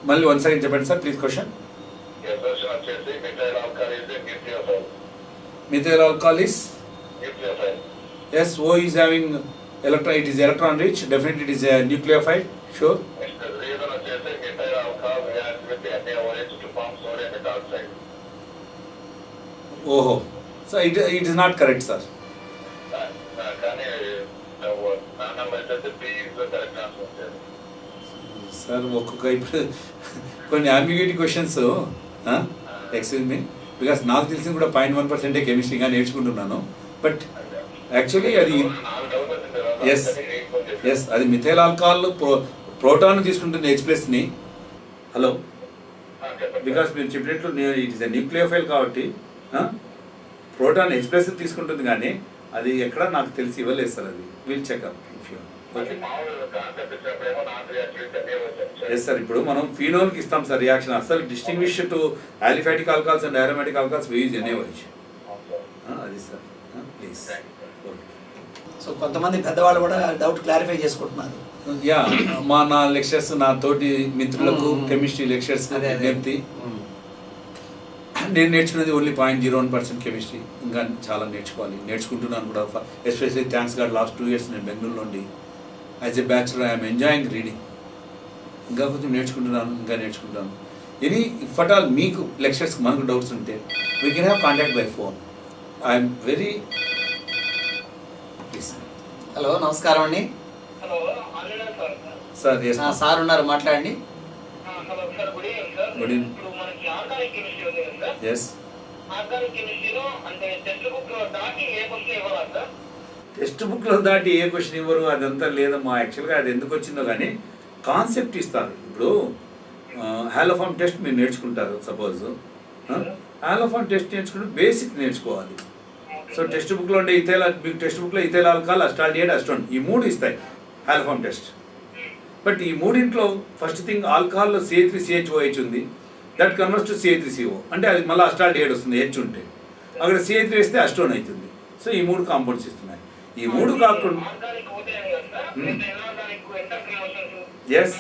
Malli once again చెప్పండి sir, please question. Methyl alcohol is? Yes, O is having electron, it is electron rich, definitely it is a nucleophile, sure. Oh, so it is not correct, sir. Sir ఒక్కొక్క ఇప్పుడు కొన్ని ambiguity questions, excuse me, because నాకు తెలిసింది కూడా 0.1% కెమిస్ట్రీగా నేర్చుకుంటున్నాను. బట్ యాక్చువల్లీ అది ఎస్ అది మిథైల్ ఆల్కహాల్ ప్రోటాన్ తీసుకుంటుంది ఎక్స్ప్రెస్ని. హలో, బికాస్ మీరు చెప్పినట్లు ఇట్ ఇస్ ఎ న్యూక్లియోఫైల్ కాబట్టి ప్రోటాన్ ఎక్స్ప్రెస్ తీసుకుంటుంది, కానీ అది ఎక్కడ నాకు తెలిసి ఇవ్వలేదు సార్. అది will checkup if you. Okay, yes sir. ఇప్పుడు మనం ఫీనోల్కి ఇస్తాం సార్ రియాక్షన్. అసలు distinguish to aliphatic alcohols and aromatic alcohols we use NaOH. అది సార్, ప్లీజ్. సో కొంతమంది పెద్దవాళ్ళు కూడా డౌట్ క్లారిఫై చేసుకుంటున్నారు. యా, నా లెక్చర్స్, నా తోటి మిత్రులకు కెమిస్ట్రీ లెక్చర్స్ విజ్ఞప్తి, నేను నేర్చుకునేది ఓన్లీ 0.01% కెమిస్ట్రీ. ఇంకా చాలా నేర్చుకుంటున్నాను కూడా. Especially thanks God last 2 years నేను బెంగళూరు నుండి as a bachelor I'm enjoying reading. ఇంకా కొంచెం నేర్చుకుంటాను. ఎనీ ఇఫ్ అట్ ఆల్ మీకు లెక్చర్స్కి మనకు డౌట్స్ ఉంటే we can have contact by phone. I'm very please. Hello, నమస్కారం అండి. సార్ ఎస్ సార్ ఉన్నారు, మాట్లాడండి. Good evening. ఎస్, టెక్స్ట్ బుక్లో దాటి ఏ క్వశ్చన్ ఇవ్వరు, అదంతా లేదమ్మా. యాక్చువల్గా అది ఎందుకు వచ్చిందో కానీ కాన్సెప్ట్ ఇస్తారు. ఇప్పుడు హాలోఫామ్ టెస్ట్ మీరు నేర్చుకుంటారు. సపోజ్ హాలోఫామ్ టెస్ట్ నేర్చుకుంటే బేసిక్ నేర్చుకోవాలి. సో టెక్స్ట్ బుక్లో ఉండే మీకు టెక్స్ట్ బుక్లో ఇథైల్ ఆల్కహాల్, అస్టాల్డిహైడ్, అస్టోన్ ఈ 3 ఇస్తాయి హాలోఫామ్ టెస్ట్. బట్ ఈ 3 ఫస్ట్ థింగ్ ఆల్కహాల్లో CH3CHOH ఉంది. దట్ కన్వర్ట్స్ టు CH3CO, అంటే అది మళ్ళీ అస్టాల్డిహైడ్ వస్తుంది H ఉంటే. అక్కడ CH3 వేస్తే అస్టోన్ అవుతుంది. సో ఈ 3 కాంపౌండ్స్ ఇస్తున్నాయి. ఈ 3 కాకుండా ఎస్,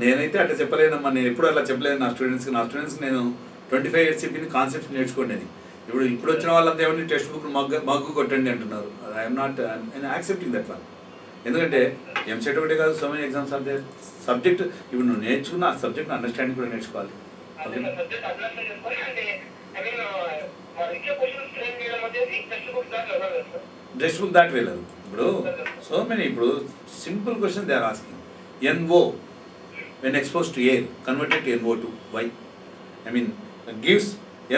నేనైతే అట్లా చెప్పలేనమ్మా. నేను ఎప్పుడు అలా చెప్పలేను నా స్టూడెంట్స్కి నేను 25 years చెప్పింది కాన్సెప్ట్ నేర్చుకోండి అని. ఇప్పుడు వచ్చిన వాళ్ళంతా ఏమన్నా టెక్స్ట్ బుక్ మగ్గు కొట్టండి అంటున్నారు. I'm not accepting that one. ఎందుకంటే ఎంసెట్ ఒకటే కాదు, so many exams are there. Subject ఇప్పుడు నువ్వు నేర్చుకున్న ఆ సబ్జెక్ట్ అండర్స్టాండింగ్ కూడా నేర్చుకోవాలి. టెక్స్ట్ బుక్ దాటి వెళ్ళదు. ఇప్పుడు సో మెనీ, ఇప్పుడు simple question they are asking. NO when exposed to air converted to NO2. Why? I mean, gives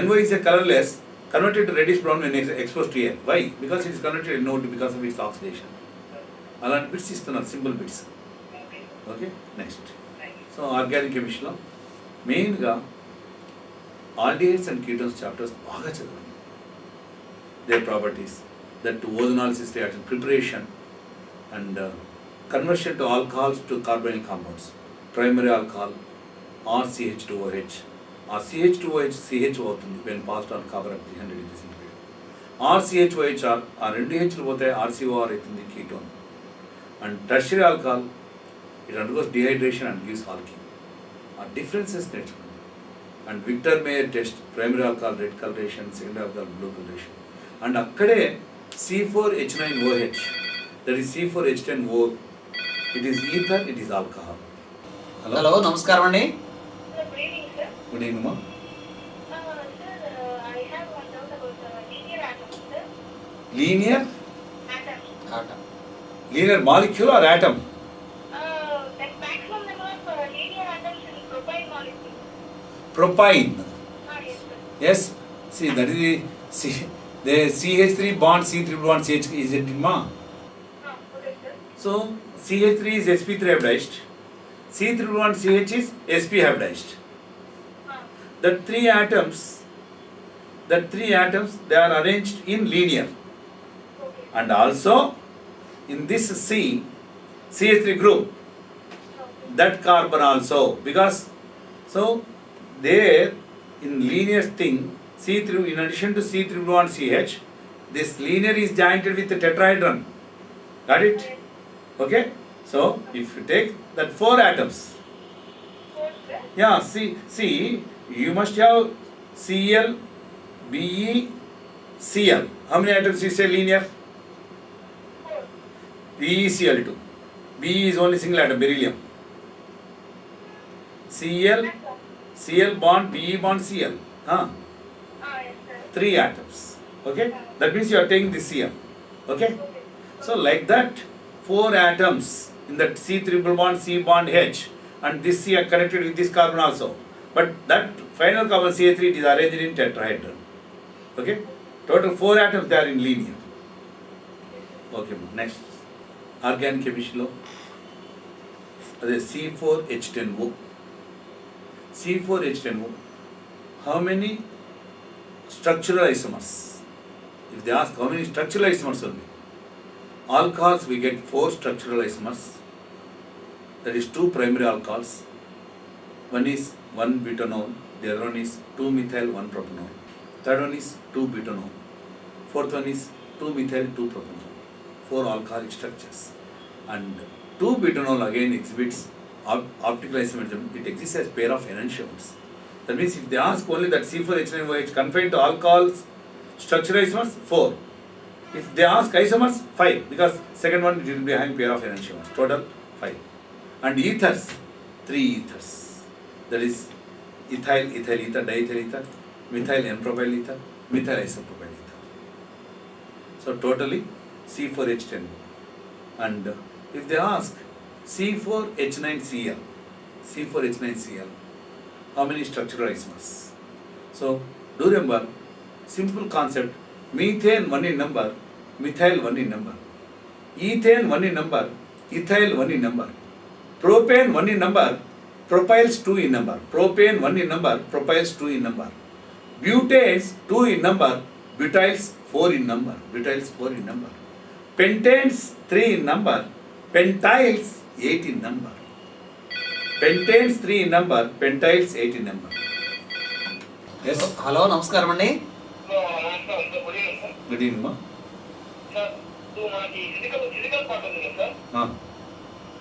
NO is a colorless, converted to reddish brown when exposed to air. Why? Because it is converted to NO2 because of its oxidation. అలాంటి బిట్స్ ఇస్తున్నారు, simple bits. Okay, next. So organic కెమిస్ట్రీలో మెయిన్గా ఆల్డిహైడ్స్ అండ్ కీటోన్స్ చాప్టర్స్ బాగా చదవండి. Their properties, that ozonolysis reaction, preparation and conversion to alcohols to carbonyl compounds, primary alcohol R CH2OH. ఆ CH2OH CH అవుతుంది when passed on copper at 300 degrees centigrade. R CH2OH ఆ 2 H'లు పోతే RCOR అవుతుంది ketone. And tertiary alcohol it undergoes dehydration and gives alkene. ఆ డిఫరెన్సెస్ నేర్చుకోండి. And Victor Meyer test, primary alcohol red colouration, secondary alcohol blue colouration. And అక్కడే C4H9OH, that is C4H10O, it is ether, it is alcohol. Hello, నమస్కారం అండి. గుడ్ ఈవినింగ్ అమ్మా. Linear molecule or atom? propine. Yes, sir. Yes, see that is the CH3 bond C3 bond CH is it ma? Okay, sir. So CH3 is sp3 hybridized, C3 bond CH is sp hybridized. That three atoms they are arranged in linear, Okay. and also in this CH3 group, that carbon also, because so there in linear thing C3 in addition to C3 bond CH, this linear is joined with the tetrahedron. Got it? Okay, so if you take that 4 atoms, Four, sir. yeah, see you must have Cl, Be, Cl. How many atoms you say linear? Four. BeCl2. Be is only single atom, beryllium. Cl bond, Be bond, Cl. Yes, sir. 3 atoms. Okay? That means you are taking this Cl. Okay? So like that, 4 atoms in that C triple bond, C bond H, and this C are connected with this carbon also. But that final carbon CH3 it is arranged in tetrahedron. Okay? Total 4 atoms they are in linear. Okay, next. Organic chemistry lo అదే C4H10O. C4H10O. How many structural isomers? If they ask how many structural isomers only, alcohols we get 4 structural isomers. That is 2 primary alcohols. One is 1 butanol, the other one is 2 methyl 1 propanol. Third one is 2 butanol. Fourth one is 2 methyl 2 propanol. 4 alcoholic structures. And 2 butanol again exhibits optical isomerism. It exists as pair of enantiomers. That means if they ask only that C4H9OH confined to alcohols structural isomers, 4. If they ask isomers, 5, because second one it will be having pair of enantiomers. Total 5. And ethers, 3 ethers. That is ethyl, ethyl ether, diethyl ether, methyl N-propyl ether, methyl isopropyl ether. So totally C4H10. And if they ask C4H9Cl, C4H9Cl, how many structural isomers? So do remember, simple concept, methane 1 in number, methyl 1 in number, ethane 1 in number, ethyl 1 in number, propane 1 in number, propyls 2 in number, propane 1 in number, propyls 2 in number, butanes 2 in number, butyls 4 in number, butyls 4 in number, pentanes 3 in number, pentyls 8 in number, pentanes 3 in number, pentyls 8 in number. Yes, hello నమస్కారం అండి. నమస్కారం sir. Good evening sir. good evening ma. Sir ఇప్పుడు మనకి ఫిజికల్ పార్ట్ ఉంది కదా సార్.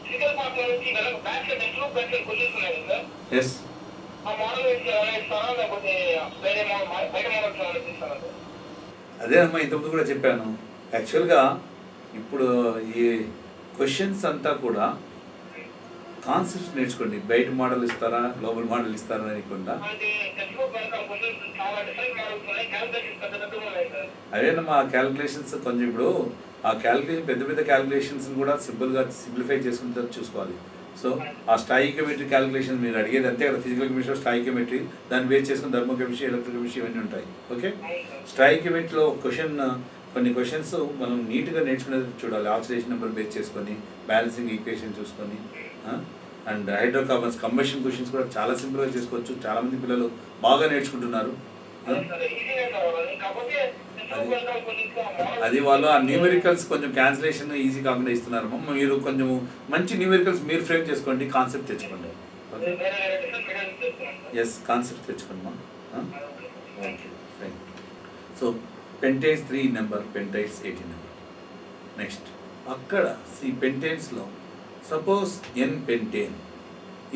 ఫిజికల్ పార్ట్ నుంచి back side text back side questions ఉన్నాయి కదా సార్. Yes, ఆ మోడల్ వేసి ఏమైనా ఇస్తారా లేకపోతే వేరే బయట మోడల్స్ ఏమైనా ఇస్తారా సార్? అదే అమ్మా ఇంతకుముందు కూడా చెప్పాను. యాక్చువల్గా ఇప్పుడు ఈ క్వశ్చన్స్ అంతా కూడా కాన్సెప్ట్స్ నేర్చుకోండి. బయట మోడల్ ఇస్తారా లోపల మోడల్ ఇస్తారా అనుకుండా అంటే టెక్స్ట్ బుక్ వెనకాల క్వశ్చన్స్ చాలా డిఫరెంట్ మోడల్స్ ఉన్నాయి, క్యాలిక్యులేషన్స్ పెద్ద పెద్దగా ఉన్నాయి సార్. అదేనమ్మా ఆ క్యాలిక్యులేషన్స్ కొంచెం ఇప్పుడు ఆ క్యాలిక్యులేషన్ పెద్ద పెద్ద క్యాలిక్యులేషన్స్ కూడా సింపుల్గా సింప్లిఫై చేసుకుంటే చూసుకోవాలి. సో ఆ స్టాయికోమెట్రీ క్యాలిక్యులేషన్ మీరు అడిగేది అంతే కదా, ఫిజికల్ కెమిస్ట్రీ స్టాయికోమెట్రీ దాన్ని బేస్ చేసుకుని థర్మోకెమిస్ట్రీ ఎలక్ట్రోకెమిస్ట్రీ ఇవన్నీ ఉంటాయి. ఓకే, స్టాయికోమెట్రీలో కొన్ని క్వశ్చన్స్ మనం నీట్గా నేర్చుకునేది చూడాలి. ఆక్సిడేషన్ నెంబర్ బేస్ చేసుకొని బ్యాలెన్సింగ్ ఈక్వేషన్ చూసుకొని అండ్ హైడ్రోకార్బన్స్ కంబషన్ క్వశ్చన్స్ కూడా చాలా సింపుల్గా చేసుకోవచ్చు. చాలామంది పిల్లలు బాగా నేర్చుకుంటున్నారు. అది వాళ్ళు ఆ న్యూమెరికల్స్ కొంచెం క్యాన్సిలేషన్ ఈజీ కాకుండా ఇస్తున్నారు. మీరు కొంచెం మంచి న్యూమెరికల్స్ మీరు ఫ్రేమ్ చేసుకోండి, కాన్సెప్ట్ తెచ్చుకోండి. ఎస్, కాన్సెప్ట్ తెచ్చుకోండి మా. Okay, fine. So pentanes 3 number, pentyls 8 number. Next అక్కడ పెంటేన్స్లో suppose N pentane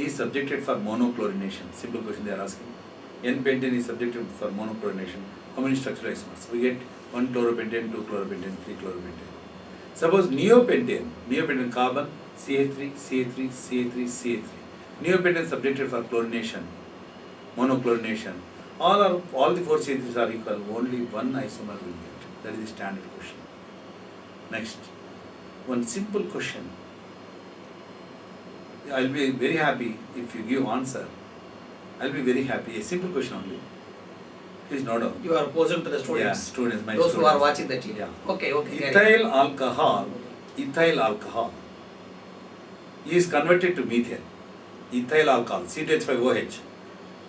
is subjected for monochlorination. Simple question they are asking. N pentane is subjected for monochlorination. How many structural isomers? We get 1 chloropentane, 2 chloropentane, 3 chloropentane. Suppose neopentane carbon, CH3, CH3, CH3, CH3. Neopentane subjected for chlorination, monochlorination. All the 4 CH3s are equal. Only 1 isomer will get. That is the standard question. Next, one simple question. I will be very happy if you give answer. I'll be very happy. A simple question only. Please note down. You are posing to the students. Yeah, students, my Those students. who are watching the TV. Yeah. Okay. Carry on. Ethyl alcohol is converted to methane. Ethyl alcohol, CH5OH.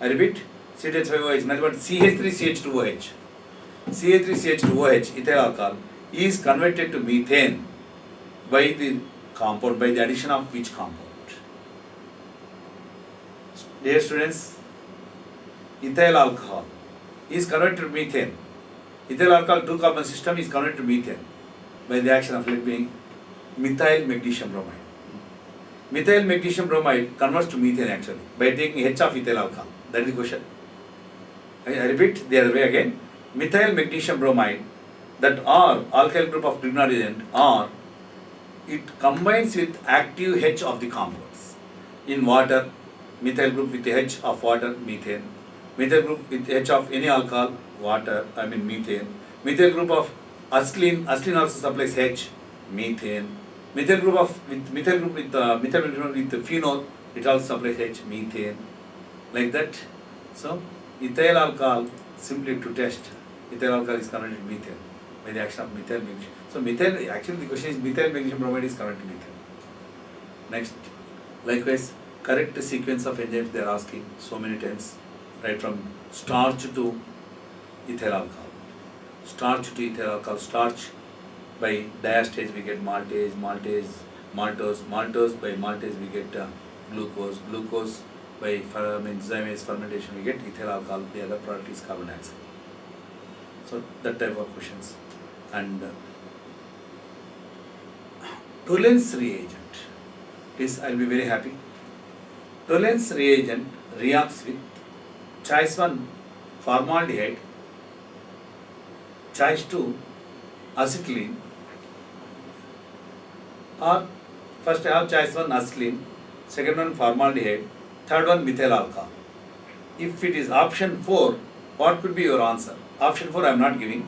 I repeat, CH5OH, nothing but CH3CH2OH. CH3CH2OH, ethyl alcohol, is converted to methane by the compound, by the addition of which compound? Dear students, ethyl alcohol is converted to methane. Ethyl alcohol 2 carbon system is converted to methane by the action of, let me, methyl magnesium bromide. Methyl magnesium bromide converts to methane actually by taking H of ethyl alcohol. That is the question. I repeat the other way again. Methyl magnesium bromide, that R, alkyl group of grignard agent, R, it combines with active H of the compounds. In water, methyl group with H of water, methane. Methyl group with H of any alcohol, water, methane. Methyl group of acetylene also supplies H, methane. Methyl group with phenol, it also supplies H, methane. Like that. So, ethyl alcohol, simply to test, ethyl alcohol is converted to methane by the action of methyl magnesium. So, methyl, actually the question is methyl magnesium bromide is converted to methane. Next, likewise, correct sequence of enzymes they are asking so many times, right from starch to ethyl alcohol. Starch to ethyl alcohol. Starch by diastase we get maltase, maltose by maltase we get glucose by enzyme fermentation we get ethyl alcohol, the other product is carbon dioxide. So that type of questions. And Tollens reagent, please, I will be very happy. Tollens reagent reacts with choice 1 formaldehyde, choice 2 acetylene, or first I have choice 1 acetylene, second one formaldehyde, third one methyl alcohol. If it is option 4, what could be your answer? Option 4 I am not giving.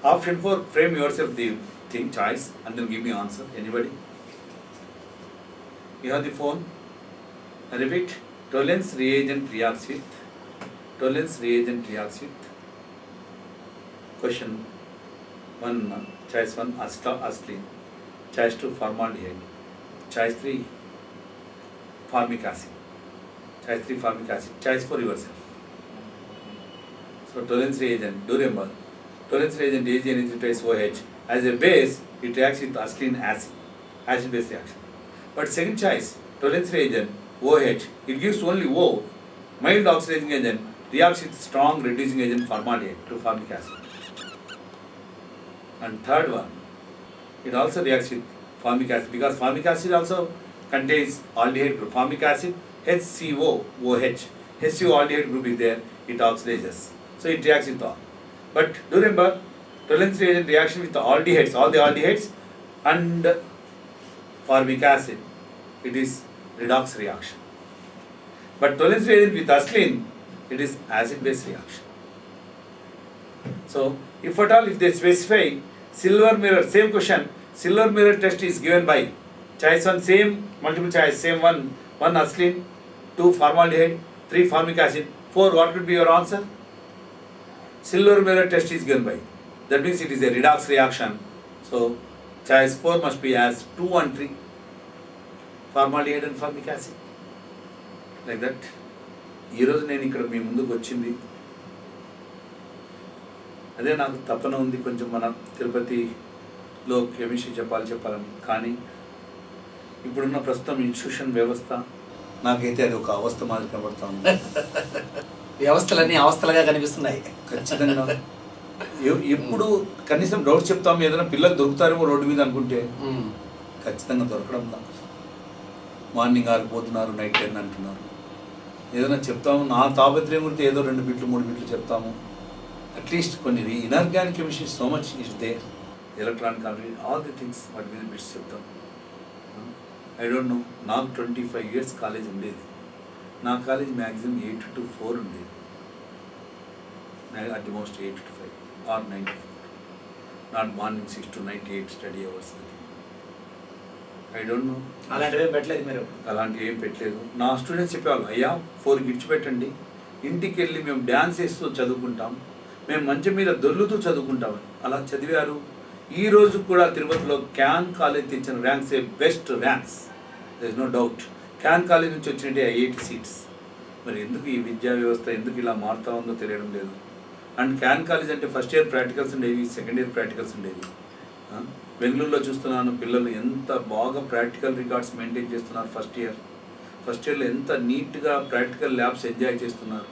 Option 4, frame yourself the thing, choice, and then give me answer. Anybody? You have the phone? I repeat, Tollens reagent reacts with question 1, choice 1 acetylene, choice 2 formaldehyde, choice 3 formic acid, choice 4 yourself. So Tollens reagent, do remember, Tollens reagent AgNH OH, as a base it reacts with acetylene acid base reaction. But second choice, Tollens reagent OH, it gives only O, mild oxidizing agent, reacts with strong reducing agent formaldehyde to formic acid. And third one, it also reacts with formic acid because formic acid also contains aldehyde group. Formic acid HCOOH, HCO aldehyde group is there, it oxidizes. So it reacts with all. But do remember, Tollens reagent reaction with the aldehydes, all the aldehydes and formic acid, it is redox reaction. But Tollens reagent with acetylene, it is acid-base reaction. So, if at all, if they specify silver mirror, same question, silver mirror test is given by choice 1, same multiple choice, same one acetylene, 2 formaldehyde, 3 formic acid, 4, what could be your answer? Silver mirror test is given by. That means it is a redox reaction. So, choice 4 must be as 2 and 3, formaldehyde and formic acid. Like that. ఈ రోజు నేను ఇక్కడ మీ ముందుకు వచ్చింది అదే నాకు తపన ఉంది కొంచెం మన తిరుపతిలో కెమిస్ట్రీ చెప్పాలని. కానీ ఇప్పుడున్న ప్రస్తుతం ఇన్స్టిట్యూషన్ వ్యవస్థ నాకైతే అది ఒక అవస్థ మాదిరి కనబడతా ఉంది. వ్యవస్థలన్నీ అవస్థలుగా కనిపిస్తున్నాయి. ఖచ్చితంగా ఎప్పుడు కనీసం డౌట్స్ చెప్తాము, ఏదైనా పిల్లలు దొరుకుతారేమో రోడ్డు మీద అనుకుంటే ఖచ్చితంగా దొరకడం. మార్నింగ్ ఆగిపోతున్నారు, నైట్ 10 అంటున్నారు. ఏదైనా చెప్తాము, నా తాపత్రయం గురించి ఏదో 2 బిట్లు 3 బిట్లు చెప్తాము. అట్లీస్ట్ కొన్ని inorganic chemistry so much is there, electronic all the things వాటి మీద బిట్స్ చెప్తాం. ఐ డోంట్ నో, నాకు 25 years కాలేజ్ ఉండేది. నా కాలేజ్ మ్యాక్సిమం 8 to 4 ఉండేది, at the most 8 to 5 or 9 to 4, not morning 6 to night 8 study hours. I don't know, అలాంటివి ఏం పెట్టలేదు మీరు? అలాంటివి ఏం పెట్టలేదు. నా స్టూడెంట్స్ చెప్పేవాళ్ళు, అయ్యా 4 విడిచిపెట్టండి, ఇంటికి వెళ్ళి మేము డ్యాన్స్ వేస్తూ చదువుకుంటాం, మేము మంచం మీద దొర్లుతూ చదువుకుంటామని అలా చదివారు. ఈ రోజు కూడా తిరుపతిలో క్యాన్ కాలేజ్ తెచ్చిన ranks best ranks, there is no doubt. Can college నుంచి వచ్చినట్టే 80 సీట్స్. మరి ఎందుకు ఈ విద్యా వ్యవస్థ ఎందుకు ఇలా మారుతా ఉందో తెలియడం లేదు. అండ్ క్యాన్ కాలేజ్ అంటే ఫస్ట్ ఇయర్ ప్రాక్టికల్స్ ఉండేవి, సెకండ్ ఇయర్ ప్రాక్టికల్స్ ఉండేవి. బెంగళూరులో చూస్తున్నాను పిల్లలు ఎంత బాగా ప్రాక్టికల్ రికార్డ్స్ మెయింటైన్ చేస్తున్నారు. ఫస్ట్ ఇయర్లో ఎంత నీట్గా ప్రాక్టికల్ ల్యాబ్స్ ఎంజాయ్ చేస్తున్నారు.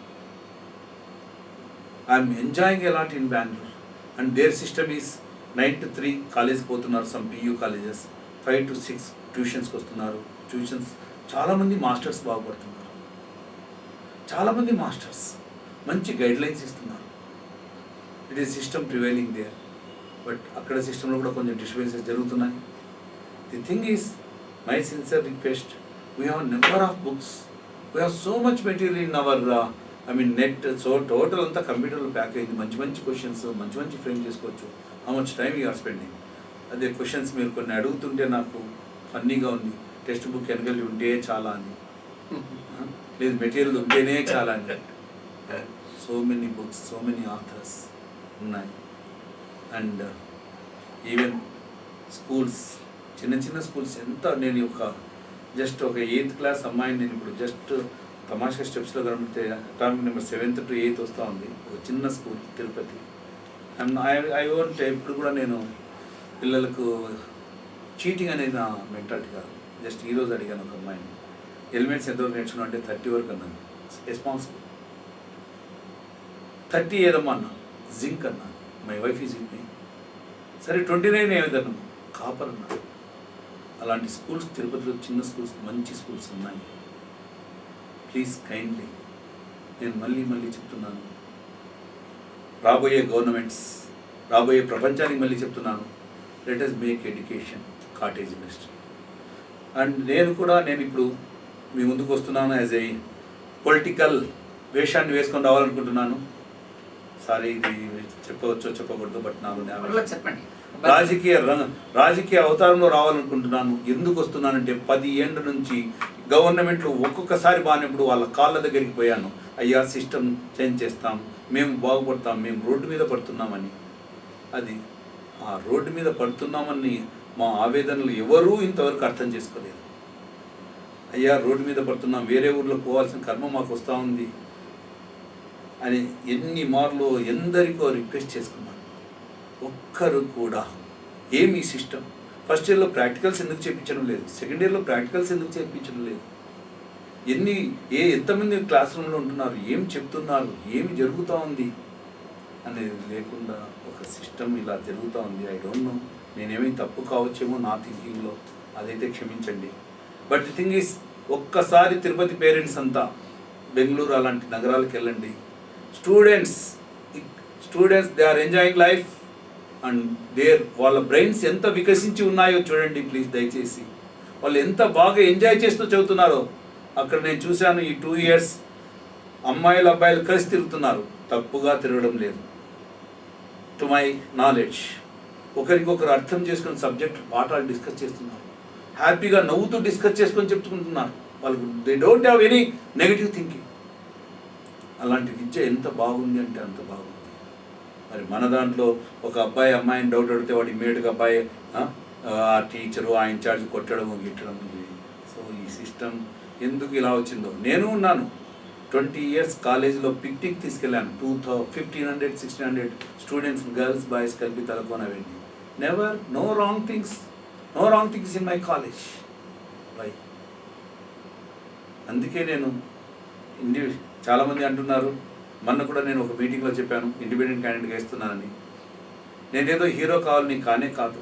I'm enjoying a lot in Bengaluru. And their system is 9 to 3 కాలేజ్కి పోతున్నారు. సమ్ PU కాలేజెస్ 5 to 6 ట్యూషన్స్కి వస్తున్నారు. ట్యూషన్స్ చాలామంది మాస్టర్స్ బాగుపడుతున్నారు. చాలామంది మాస్టర్స్ మంచి గైడ్లైన్స్ ఇస్తున్నారు. It is system prevailing there. But అక్కడ సిస్టంలో కూడా కొంచెం డిస్టర్బెన్సెస్ జరుగుతున్నాయి. The thing is my sincere request, we have number of books, we have so much material in our net. So total అంతా కంప్యూటర్లో ప్యాక్ అయింది. మంచి క్వశ్చన్స్ మంచి ఫ్రేమ్ చేసుకోవచ్చు. How much time you are spending. అదే క్వశ్చన్స్ మీరు కొన్ని అడుగుతుంటే నాకు ఫన్నీగా ఉంది. టెక్స్ట్ బుక్ వెనకాల ఉంటే చాలా అని, లేదు మెటీరియల్ ఉంటేనే చాలా అని. So many books, so many authors ఉన్నాయి. అండ్ ఈవెన్ స్కూల్స్, చిన్న స్కూల్స్ ఎంత, నేను జస్ట్ ఒక 8th క్లాస్ అమ్మాయిని నేను ఇప్పుడు జస్ట్ తమాషా స్టెప్స్లో కనిపితే atomic number 7th to 8th వస్తూ ఉంది. ఒక చిన్న school Tirupati. And I won't ఎప్పుడు కూడా నేను పిల్లలకు చీటింగ్ అనేది నా మెంటాలిటీ కాదు. జస్ట్ ఈరోజు అడిగాను ఒక అమ్మాయిని, ఎలిమెంట్స్ ఎంతవరకు నేర్చుకున్నాను అంటే 30 వరకు అన్నాను. రెస్పాన్సిబుల్ 30 ఏదమ్మా అన్నా, జింక్ అన్నా, my wife is with me. సరే 29 ఏదన్నా, కాపర్ అన్నా. అలాంటి స్కూల్స్ తిరుపతిలో చిన్న స్కూల్స్, మంచి స్కూల్స్ ఉన్నాయి. ప్లీజ్ కైండ్లీ నేను మళ్ళీ చెప్తున్నాను, రాబోయే గవర్నమెంట్స్, రాబోయే ప్రపంచానికి మళ్ళీ చెప్తున్నాను, let us make education cottage industry. And నేను ఇప్పుడు మీ ముందుకు వస్తున్నాను యాజ్ ఏ పొలిటికల్ వేషాన్ని వేసుకొని రావాలనుకుంటున్నాను. సారీ ఇది చెప్పవచ్చో చెప్పకూడదు, బట్ నాకు చెప్పండి. రాజకీయ అవతారంలో రావాలనుకుంటున్నాను. ఎందుకు వస్తున్నానంటే 10 ఏళ్ళ నుంచి గవర్నమెంట్లో ఒక్కొక్కసారి బాగానేప్పుడు వాళ్ళ కాళ్ళ దగ్గరికి పోయాను. అయ్యా సిస్టమ్ చేంజ్ చేస్తాం, మేము బాగుపడతాం, మేము రోడ్డు మీద పడుతున్నామని. అది ఆ రోడ్డు మీద పడుతున్నామని మా ఆవేదనలు ఎవరూ ఇంతవరకు అర్థం చేసుకోలేదు. అయ్యా రోడ్డు మీద పడుతున్నాం, వేరే ఊర్లో పోవాల్సిన కర్మ మాకు వస్తూ ఉంది అని ఎన్ని మార్లు ఎందరికో రిక్వెస్ట్ చేసుకున్నాను. ఒక్కరు కూడా ఏమి సిస్టమ్, ఫస్ట్ ఇయర్లో ప్రాక్టికల్స్ ఎందుకు చేయించడం లేదు, సెకండ్ ఇయర్లో ప్రాక్టికల్స్ ఎందుకు చేయించడం లేదు, ఎంతమంది క్లాస్ రూమ్లో ఉంటున్నారు, ఏం చెప్తున్నారు, ఏమి జరుగుతూ ఉంది అనేది లేకుండా ఒక సిస్టమ్ ఇలా జరుగుతూ ఉంది. ఐ డోంట్ నో, నేనేమీ తప్పు కావచ్చేమో నా థింకింగ్లో, అదైతే క్షమించండి. బట్ ది థింగ్ ఈస్, ఒక్కసారి తిరుపతి పేరెంట్స్ అంతా బెంగళూరు అలాంటి నగరాలకు వెళ్ళండి. Students they are enjoying life and వాళ్ళ బ్రెయిన్స్ ఎంత వికసించి ఉన్నాయో చూడండి ప్లీజ్ దయచేసి. వాళ్ళు ఎంత బాగా ఎంజాయ్ చేస్తూ చదువుతున్నారో. అక్కడ నేను చూశాను, ఈ 2 years అమ్మాయిలు అబ్బాయిలు కలిసి తిరుగుతున్నారు, తప్పుగా తిరగడం లేదు. టు మై నాలెడ్జ్ ఒకరికొకరు అర్థం చేసుకుని సబ్జెక్ట్ పాఠాలు డిస్కస్ చేస్తున్నారు, హ్యాపీగా నవ్వుతూ డిస్కస్ చేసుకొని చెప్పుకుంటున్నారు. వాళ్ళకు they don't have any negative thinking. అలాంటి విద్య ఎంత బాగుంది అంటే అంత బాగుంది. మరి మన దాంట్లో ఒక అబ్బాయి అమ్మాయిని డౌట్ అడిగితే వాడు ఇమ్మీడియట్గా అబ్బాయి ఆ టీచరు ఆ ఇన్ఛార్జ్ కొట్టడం గిట్టడం. సో ఈ సిస్టమ్ ఎందుకు ఇలా వచ్చిందో. నేను ఉన్నాను 20 years కాలేజీలో పిక్నిక్ తీసుకెళ్ళాను. 1500-1600 స్టూడెంట్స్, గర్ల్స్ బాయ్స్ కలిపి తలకొని వెళ్ళి. Never, no wrong things in my college. Why? అందుకే నేను చాలామంది అంటున్నారు, మొన్న కూడా నేను ఒక మీటింగ్లో చెప్పాను, ఇండిపెండెంట్ క్యాండిడేట్గా ఇస్తున్నానని. నేనేదో హీరో కావాలని కానే కాదు.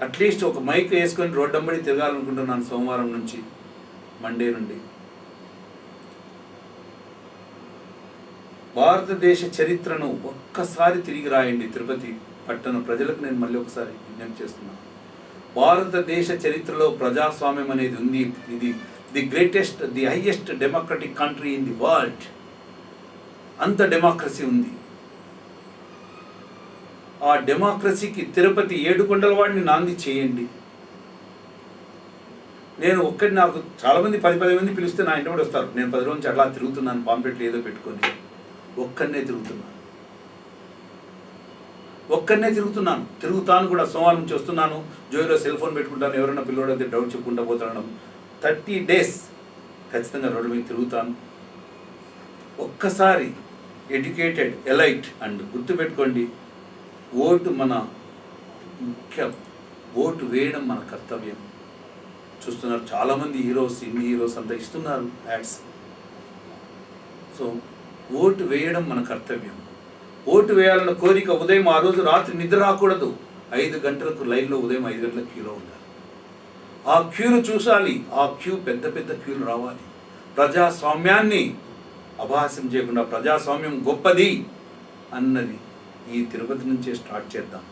అట్లీస్ట్ ఒక మైక్ వేసుకొని రోడ్డంబడి తిరగాలనుకుంటున్నాను సోమవారం నుంచి, మండే నుండి. భారతదేశ చరిత్రను ఒక్కసారి తిరిగి రాయండి. తిరుపతి పట్టణ ప్రజలకు నేను మళ్ళీ ఒకసారి విజ్ఞప్తి చేస్తున్నాను. భారతదేశ చరిత్రలో ప్రజాస్వామ్యం అనేది ఉంది. ఇది the highest democratic country in the world. అంత డెమోక్రసీ ఉంది. ఆ డెమోక్రసీకి తిరుపతి 7 కొండల వాడిని నాంది చేయండి. నేను ఒక్కటి, నాకు చాలామంది 10 మంది పిలిస్తే నా ఇంటి కూడా వస్తారు. నేను 10 రోజుల నుంచి అట్లా తిరుగుతున్నాను, పాంప్లెట్లు ఏదో పెట్టుకొని ఒక్కడనే తిరుగుతాను కూడా. సోమవారం నుంచి వస్తున్నాను, జోయిలో సెల్ ఫోన్ పెట్టుకుంటాను, ఎవరైనా పిల్లోడు అయితే డౌట్ చెప్పుకుంటూ పోతాను. 30 days ఖచ్చితంగా రోడ్డు మీద తిరుగుతాను. ఒక్కసారి ఎడ్యుకేటెడ్, ఎలైట్ అండ్ గుర్తుపెట్టుకోండి, ఓటు మన ముఖ్యం. ఓటు వేయడం మన కర్తవ్యం. చూస్తున్నారు చాలామంది హీరోస్, ఇన్ని హీరోస్ అంతా ఇస్తున్నారు యాడ్స్. సో ఓటు వేయడం మన కర్తవ్యం. ఓటు వేయాలన్న కోరిక ఉదయం, ఆ రోజు రాత్రి నిద్ర రాకూడదు. 5 గంటలకు లైన్లో, ఉదయం 5 గంటలకు క్యూలో ఉండాలి. ఆ క్యూను చూసాలి. ఆ క్యూ పెద్ద పెద్ద క్యూలు రావాలి. ప్రజాస్వామ్యాన్ని అపహాస్యం చేయకుండా, ప్రజాస్వామ్యం గొప్పది అన్నది ఈ తిరుపతి నుంచే స్టార్ట్ చేద్దాం.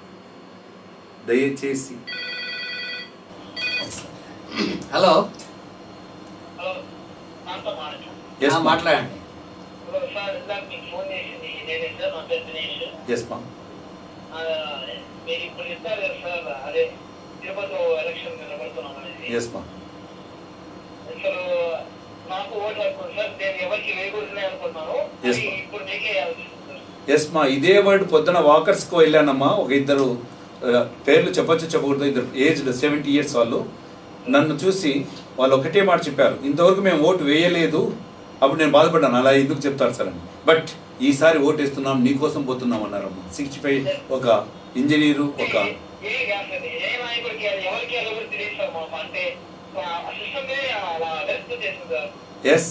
దయచేసి. హలో, హలో, నాతో మాట్లాడు. మాట్లాడండి. సార్ ఇందాక మీకు ఫోన్ చేసింది నేనే సార్, నా పేరు దినేష్. ఎస్ మా. మీరు ఇప్పుడు ఇస్తారు కదా సార్, అదే తిరుపతిలో ఎలక్షన్ నిలబడుతున్నాం అనేది. ఎస్ మా. అసలు నాకు ఓటు అనుకోండి సార్, నేను ఎవరికి వేయకూడదు అనుకుంటున్నాను. ఇప్పుడు మీకే ఆలోచిస్తుంది సార్. ఎస్ మా. ఇదే వర్డ్ పొద్దున వాకర్స్కి వెళ్ళానమ్మా. ఒక ఇద్దరు పేర్లు చెప్పకూడదు, ఇద్దరు ఏజ్డ్ 70 years వాళ్ళు నన్ను చూసి వాళ్ళు ఒకటే మాట చెప్పారు, ఇంతవరకు మేము ఓటు వేయలేదు. అప్పుడు నేను బాధపడ్డాను, అలా ఎందుకు చెప్తారు సార్ అని. బట్ ఈసారి ఓటు వేస్తున్నాం, నీకోసం పోతున్నాం అన్నారమ్మా. 65 ఒక ఇంజనీరు, ఒక ఎస్.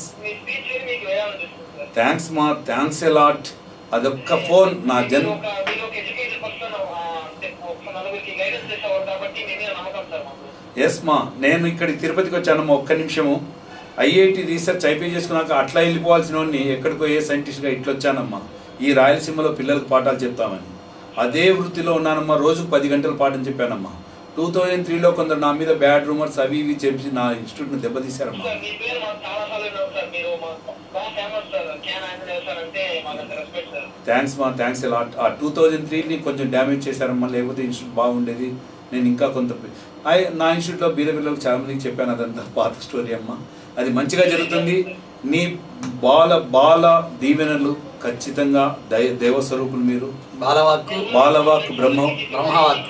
థ్యాంక్స్ మా, థ్యాంక్స్ ఎ లాట్. అదొక్క ఫోన్ నా జన్మ. ఎస్ మా. నేను ఇక్కడికి తిరుపతికి వచ్చానమ్మా. ఒక్క నిమిషము. IIT రీసెర్చ్ అయిపోయి చేసుకున్నాక అట్లా వెళ్ళిపోవాల్సిన వాడిని ఎక్కడికో ఏ సైంటిస్ట్గా ఇట్లా వచ్చానమ్మా. ఈ రాయలసీమలో పిల్లలకు పాఠాలు చెప్తామని అదే వృత్తిలో ఉన్నానమ్మా. రోజుకు 10 గంటల పాఠం చెప్పానమ్మా. 2003లో కొందరు నా మీద బ్యాడ్ రూమర్స్ అవి ఇవి చెప్పి నా ఇన్స్టిట్యూట్ను దెబ్బతీశారమ్మా. థ్యాంక్స్ మా, థ్యాంక్స్ ఎలా. ఆ 2003ని కొంచెం డ్యామేజ్ చేశారమ్మా, లేకపోతే ఇన్స్టిట్యూట్ బాగుండేది. నేను ఇంకా కొంత నా ఇన్స్టిట్యూట్లో బీద పిల్లలకు చాలామందికి చెప్పాను. అదంతా పాత స్టోరీ అమ్మా. అది మంచిగా జరుగుతుంది. నీ బాల దీవెనలు ఖచ్చితంగా దేవస్వరూపులు మీరు. బాలవాక్ బ్రహ్మవాక్.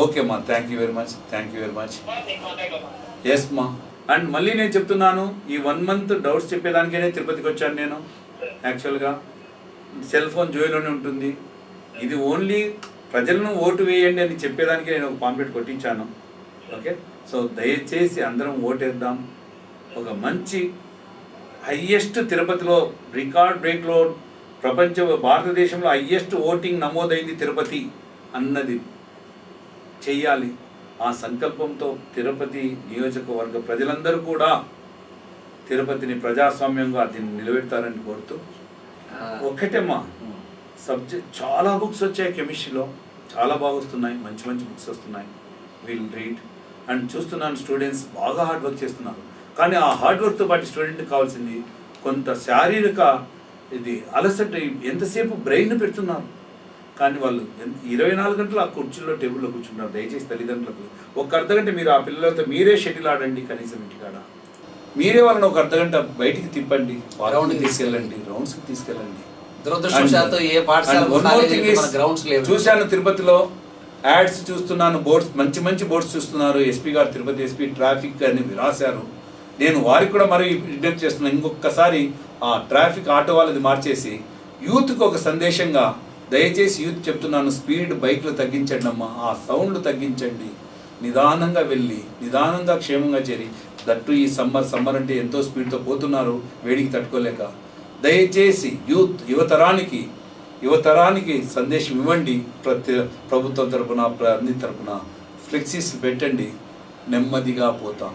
ఓకే మా, thank you very much. Yes మా. అండ్ మళ్ళీ నేను చెప్తున్నాను, ఈ 1 month డౌట్స్ చెప్పేదానికైనా తిరుపతికి వచ్చాను నేను. యాక్చువల్గా సెల్ ఫోన్ జోయిలోనే ఉంటుంది. ఇది ఓన్లీ ప్రజలను ఓటు వేయండి అని చెప్పేదానికి నేను ఒక పాంప్లెట్ కొట్టించాను. ఓకే. సో దయచేసి అందరం ఓటేద్దాం. ఒక మంచి హయ్యెస్ట్ తిరుపతిలో రికార్డ్ బ్రేక్లో భారతదేశంలో హయ్యెస్ట్ ఓటింగ్ నమోదైంది తిరుపతి అన్నది చెయ్యాలి. ఆ సంకల్పంతో తిరుపతి నియోజకవర్గ ప్రజలందరూ కూడా తిరుపతిని ప్రజాస్వామ్యంగా దీన్ని నిలబెడతారని కోరుతూ, ఒక్కటేమ్మా సబ్జెక్ట్ చాలా బుక్స్ వచ్చాయి. కెమిస్ట్రీలో చాలా బాగా వస్తున్నాయి, మంచి బుక్స్ వస్తున్నాయి. విల్ రీడ్ అండ్ చూస్తున్నాను. స్టూడెంట్స్ బాగా హార్డ్ వర్క్ చేస్తున్నారు. కానీ ఆ హార్డ్ వర్క్తో పాటు స్టూడెంట్కి కావాల్సింది కొంత శారీరక ఇది అలసట. ఎంతసేపు బ్రెయిన్ పెడుతున్నారు, కానీ వాళ్ళు 24 గంటలు ఆ కుర్చీలో టేబుల్లో కూర్చుంటారు. దయచేసి తల్లిదండ్రులకు ఒక అర్ధగంట మీరు ఆ పిల్లలతో మీరే షటిల్ ఆడండి. కనీసం ఇంటికాడ మీరే వాళ్ళని ఒక అర్ధగంట బయటికి తిప్పండి, రౌండ్కి తీసుకెళ్ళండి, రౌండ్స్కి తీసుకెళ్ళండి. చూశాను తిరుపతిలో యాడ్స్ చూస్తున్నాను, బోర్డ్స్ మంచి బోర్డ్స్ చూస్తున్నారు. ఎస్పీ గారు, తిరుపతి ఎస్పీ ట్రాఫిక్ అని రాశారు. నేను వారికి కూడా మరి విజ్ఞప్తి చేస్తున్నాను, ఇంకొకసారి ఆ ట్రాఫిక్ ఆటో వాళ్ళది మార్చేసి యూత్కి ఒక సందేశంగా దయచేసి యూత్ చెప్తున్నాను, స్పీడ్ బైక్లు తగ్గించండి అమ్మా, ఆ సౌండ్లు తగ్గించండి. నిదానంగా వెళ్ళి నిదానంగా క్షేమంగా చేరి, దట్టు ఈ సమ్మర్ అంటే ఎంతో స్పీడ్తో పోతున్నారు వేడికి తట్టుకోలేక. దయచేసి యువతరానికి సందేశం ఇవ్వండి. ప్రభుత్వం తరపున అన్ని తరపున ఫ్లెక్సీస్ పెట్టండి. నెమ్మదిగా పోతాం,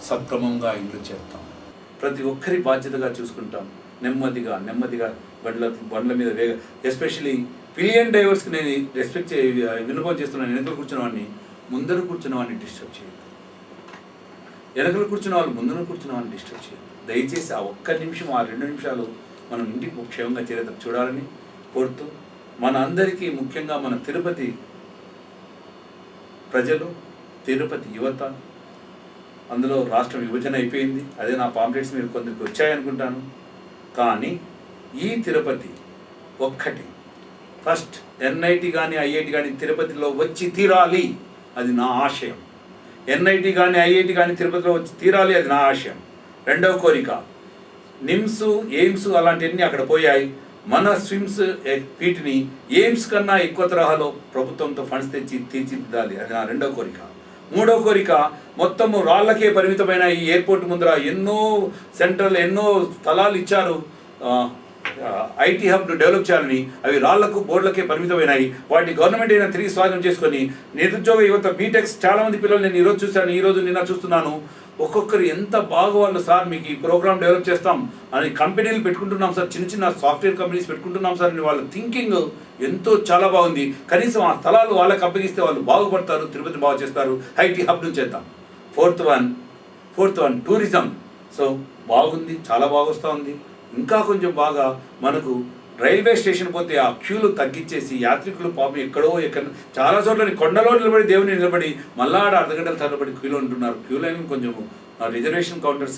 సక్రమంగా ఇల్లు చేస్తాం, ప్రతి ఒక్కరి బాధ్యతగా చూసుకుంటాం. నెమ్మదిగా బండ్ల మీద వేగ, ఎస్పెషలీ పిలియన్ డ్రైవర్స్కి నేను రెస్పెక్ట్ విన్నపం చేస్తున్నాను. వెనకలు కూర్చున్న వాడిని ముందర కూర్చున్న వాడిని డిస్టర్బ్ చేయదు, వెనకలు కూర్చున్న వాళ్ళు ముందర కూర్చున్న వాడిని డిస్టర్బ్ చేయదు. దయచేసి ఆ 1 నిమిషం, ఆ 2 నిమిషాలు మనం ఇంటికి క్షేమంగా చేరేటప్పుడు చూడాలని కోరుతూ, మన అందరికీ ముఖ్యంగా మన తిరుపతి ప్రజలు, తిరుపతి యువత అందులో రాష్ట్రం విభజన అయిపోయింది. అదే నా పాంప్లెట్స్ మీరు కొందరికి వచ్చాయనుకుంటాను. కానీ ఈ తిరుపతి ఒక్కటి ఫస్ట్ ఎన్ఐటి కానీ ఐఐటి కానీ తిరుపతిలో వచ్చి తీరాలి, అది నా ఆశయం. ఎన్ఐటి కానీ ఐఐటి కానీ తిరుపతిలో వచ్చి తీరాలి, అది నా ఆశయం. రెండవ కోరిక, నిమ్స్ ఎయిమ్స్ అలాంటివన్నీ అక్కడ పోయాయి. మన స్విమ్స్ వీటిని ఎయిమ్స్ కన్నా ఎక్కువ తరహాలో ప్రభుత్వంతో ఫండ్స్ తెచ్చి తీర్చిదిద్దాలి, అది నా రెండవ కోరిక. మూడవ కోరిక, మొత్తము రాళ్లకే పరిమితమైన ఈ ఎయిర్పోర్ట్ ముందర ఎన్నో ఎన్నో స్థలాలు ఇచ్చారు ఐటీ హబ్ను డెవలప్ చేయాలని, అవి రాళ్లకు బోర్డులకే పరిమితమైనాయి. వాటిని గవర్నమెంట్ అయినా తిరిగి స్వాధీనం చేసుకొని నిరుద్యోగ యువత బీటెక్స్ చాలామంది పిల్లలు నేను ఈరోజు చూశాను, ఈరోజు నిన్న చూస్తున్నాను. ఒక్కొక్కరు ఎంత బాగా వాళ్ళు సార్ మీకు ఈ ప్రోగ్రామ్ డెవలప్ చేస్తాం అని కంపెనీలు పెట్టుకుంటున్నాం సార్, చిన్న చిన్న సాఫ్ట్వేర్ కంపెనీస్ పెట్టుకుంటున్నాం సార్ అని వాళ్ళ థింకింగ్ ఎంతో చాలా బాగుంది. కనీసం ఆ స్థలాలు వాళ్ళకి అప్పగిస్తే వాళ్ళు బాగుపడతారు, తిరుపతి బాగు చేస్తారు. ఐటీ హబ్ నుంచి చేద్దాం. Fourth one tourism. సో బాగుంది, చాలా బాగా వస్తూ ఉంది. ఇంకా కొంచెం బాగా మనకు రైల్వే స్టేషన్ పోతే ఆ క్యూలు తగ్గించేసి యాత్రికులు పాపం ఎక్కడో చాలా చోట్ల కొండలో నిలబడి దేవుని నిలబడి మళ్ళా అర్ధగంటల తరబడి క్యూలో ఉంటున్నారు. క్యూలైన కొంచెం రిజర్వేషన్ కౌంటర్స్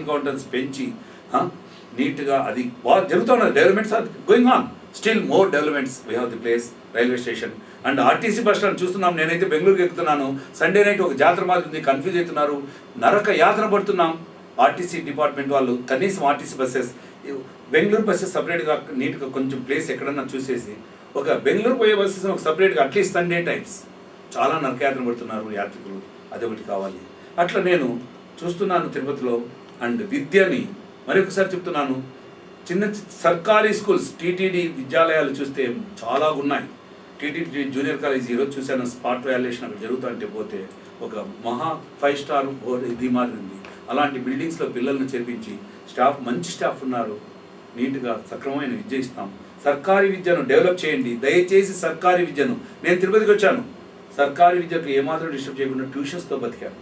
కౌంటర్స్ పెంచి నీట్గా అది బాగా జరుగుతున్నది. Developments are going on, still more developments we have the place. Railway station and RTC bus stand చూస్తున్నాం. నేనైతే బెంగళూరుకి ఎక్కుతున్నాను, సండే నైట్ ఒక జాతర మాదిరి ఉంది, కన్ఫ్యూజ్ అవుతున్నారు, నరక యాతన పడుతున్నాం. ఆర్టీసీ డిపార్ట్మెంట్ వాళ్ళు కనీసం ఆర్టీసీ బస్సెస్, బెంగళూరు బస్సెస్ సపరేట్గా నీట్గా కొంచెం ప్లేస్ ఎక్కడన్నా చూసేసి ఒక బెంగళూరు పోయే బస్సెస్ ఒక సపరేట్గా అట్లీస్ట్ సండే టైమ్స్ చాలా నరకయాత్ర పడుతున్నారు యాత్రికులు, అదొకటి కావాలి. అట్లా నేను చూస్తున్నాను తిరుపతిలో. అండ్ విద్యని మరొకసారి చెప్తున్నాను, చిన్న సర్కారీ స్కూల్స్ టీటీడీ విద్యాలయాలు చూస్తే చాలా ఉన్నాయి. టీటీడీ జూనియర్ కాలేజ్ ఈరోజు చూశాను, స్పాట్ వాల్యుయేషన్ అక్కడ జరుగుతుంటే పోతే ఒక మహా 5 స్టార్ ఇది మాదిరి ఉంది. అలాంటి బిల్డింగ్స్లో పిల్లలను చేర్పించి స్టాఫ్ మంచి స్టాఫ్ ఉన్నారు, నీట్గా సక్రమమైన విద్య ఇస్తాం. సర్కారీ విద్యను డెవలప్ చేయండి దయచేసి. సర్కారీ విద్యను, నేను తిరుపతికి వచ్చాను, సర్కారీ విద్యకు ఏమాత్రం డిస్టర్బ్ చేయకుండా ట్యూషన్స్తో బతికాను.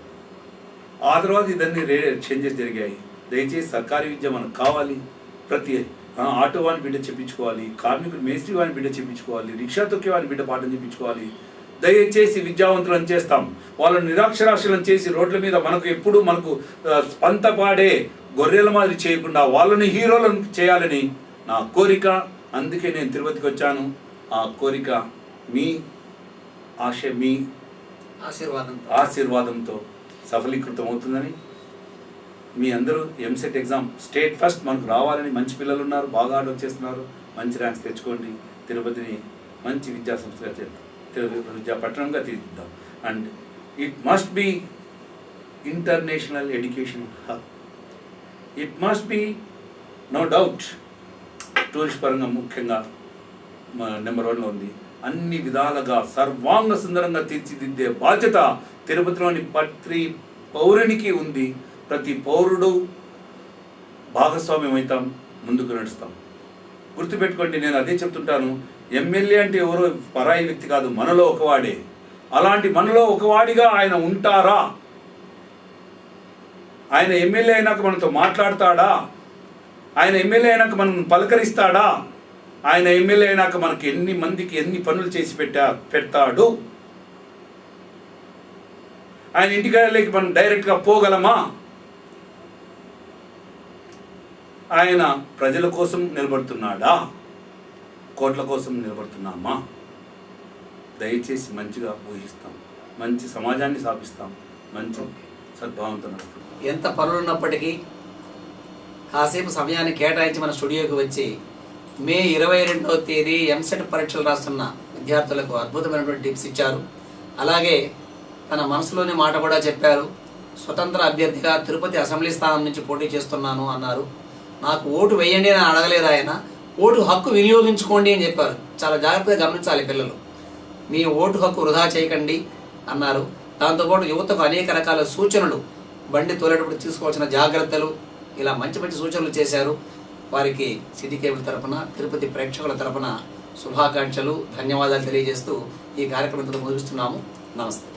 ఆ తర్వాత ఇదన్నీ చేంజెస్ జరిగాయి. దయచేసి సర్కారీ విద్య మనకు కావాలి. ప్రతి ఆటో వాని బిడ్డ చెప్పించుకోవాలి, కార్మికులు మేస్త్రి వాని బిడ్డ చెప్పించుకోవాలి, రిక్షా తొక్కే వాని బిడ్డ పాఠం చెప్పించుకోవాలి. దయచేసి విద్యావంతులను చేస్తాం, వాళ్ళని నిరాక్షరాస్యులను చేసి రోడ్ల మీద మనకు పంతపాడే గొర్రెల మాదిరి చేయకుండా వాళ్ళని హీరోలను చేయాలని నా కోరిక. అందుకే నేను తిరుపతికి వచ్చాను. ఆ కోరిక మీ ఆశీర్వాదంతో సఫలీకృతం అవుతుందని, మీ అందరూ ఎంసెట్ ఎగ్జామ్ స్టేట్ ఫస్ట్ మనకు రావాలని మంచి పిల్లలు ఉన్నారు, బాగా ఆర్డర్ చేస్తున్నారు, మంచి ర్యాంక్స్ తెచ్చుకోండి. తిరుపతిని మంచి విద్యా సంస్థగా చేద్దాం, విద్యా పట్టణంగా తీర్చిద్దాం. And it must be international education hub. It must be no doubt tourist పరంగా ముఖ్యంగా నెంబర్ 1లో ఉంది. అన్ని విధాలుగా సర్వాంగ సుందరంగా తీర్చిదిద్దే బాధ్యత తిరుపతిలోని ప్రతి పౌరునికి ఉంది. ప్రతి పౌరుడు భాగస్వామ్యం అవుతాం, ముందుకు నడుస్తాం. గుర్తుపెట్టుకోండి, నేను అదే చెప్తుంటాను, ఎమ్మెల్యే అంటే ఎవరో పరాయి వ్యక్తి కాదు, మనలో ఒకవాడే. అలాంటి మనలో ఒకవాడిగా ఆయన ఉంటారా? ఆయన ఎమ్మెల్యే అయినాక మనతో మాట్లాడతాడా? ఆయన ఎమ్మెల్యే అయినాక మనం పలకరిస్తాడా? ఆయన ఎమ్మెల్యే అయినాక మనకి ఎన్ని మందికి ఎన్ని పనులు చేసి పెడతాడు? ఆయన ఇంటికి మనం డైరెక్ట్గా పోగలమా? ఆయన ప్రజల కోసం నిలబడుతున్నాడా? కోట్ల కోసం నిలబడుతున్నామా? దయచేసి మంచిగా ఊహిస్తాం, మంచి సమాజాన్ని స్థాపిస్తాం, మంచి సద్భావంతో నడుస్తాం. ఎంత పనులున్నప్పటికీ కాసేపు సమయాన్ని కేటాయించి మన స్టూడియోకి వచ్చి మే 22వ తేదీ ఎంసెట్ పరీక్షలు రాస్తున్న విద్యార్థులకు అద్భుతమైనటువంటి టిప్స్ ఇచ్చారు. అలాగే తన మనసులోని మాట కూడా చెప్పారు. స్వతంత్ర అభ్యర్థిగా తిరుపతి అసెంబ్లీ స్థానం నుంచి పోటీ చేస్తున్నాను అన్నారు. నాకు ఓటు వేయండి అని అడగలేదు ఆయన, ఓటు హక్కు వినియోగించుకోండి అని చెప్పారు. చాలా జాగ్రత్తగా గమనించాలి పిల్లలు, మీ ఓటు హక్కు వృధా చేయకండి అన్నారు. దాంతోపాటు యువతకు అనేక రకాల సూచనలు, బండి తోలేటప్పుడు తీసుకోవాల్సిన జాగ్రత్తలు, ఇలా మంచి మంచి సూచనలు చేశారు. వారికి సిటీ కేబుల్ తరఫున, తిరుపతి ప్రేక్షకుల తరఫున శుభాకాంక్షలు, ధన్యవాదాలు తెలియజేస్తూ ఈ కార్యక్రమంతో ముగిస్తున్నాము. నమస్తే.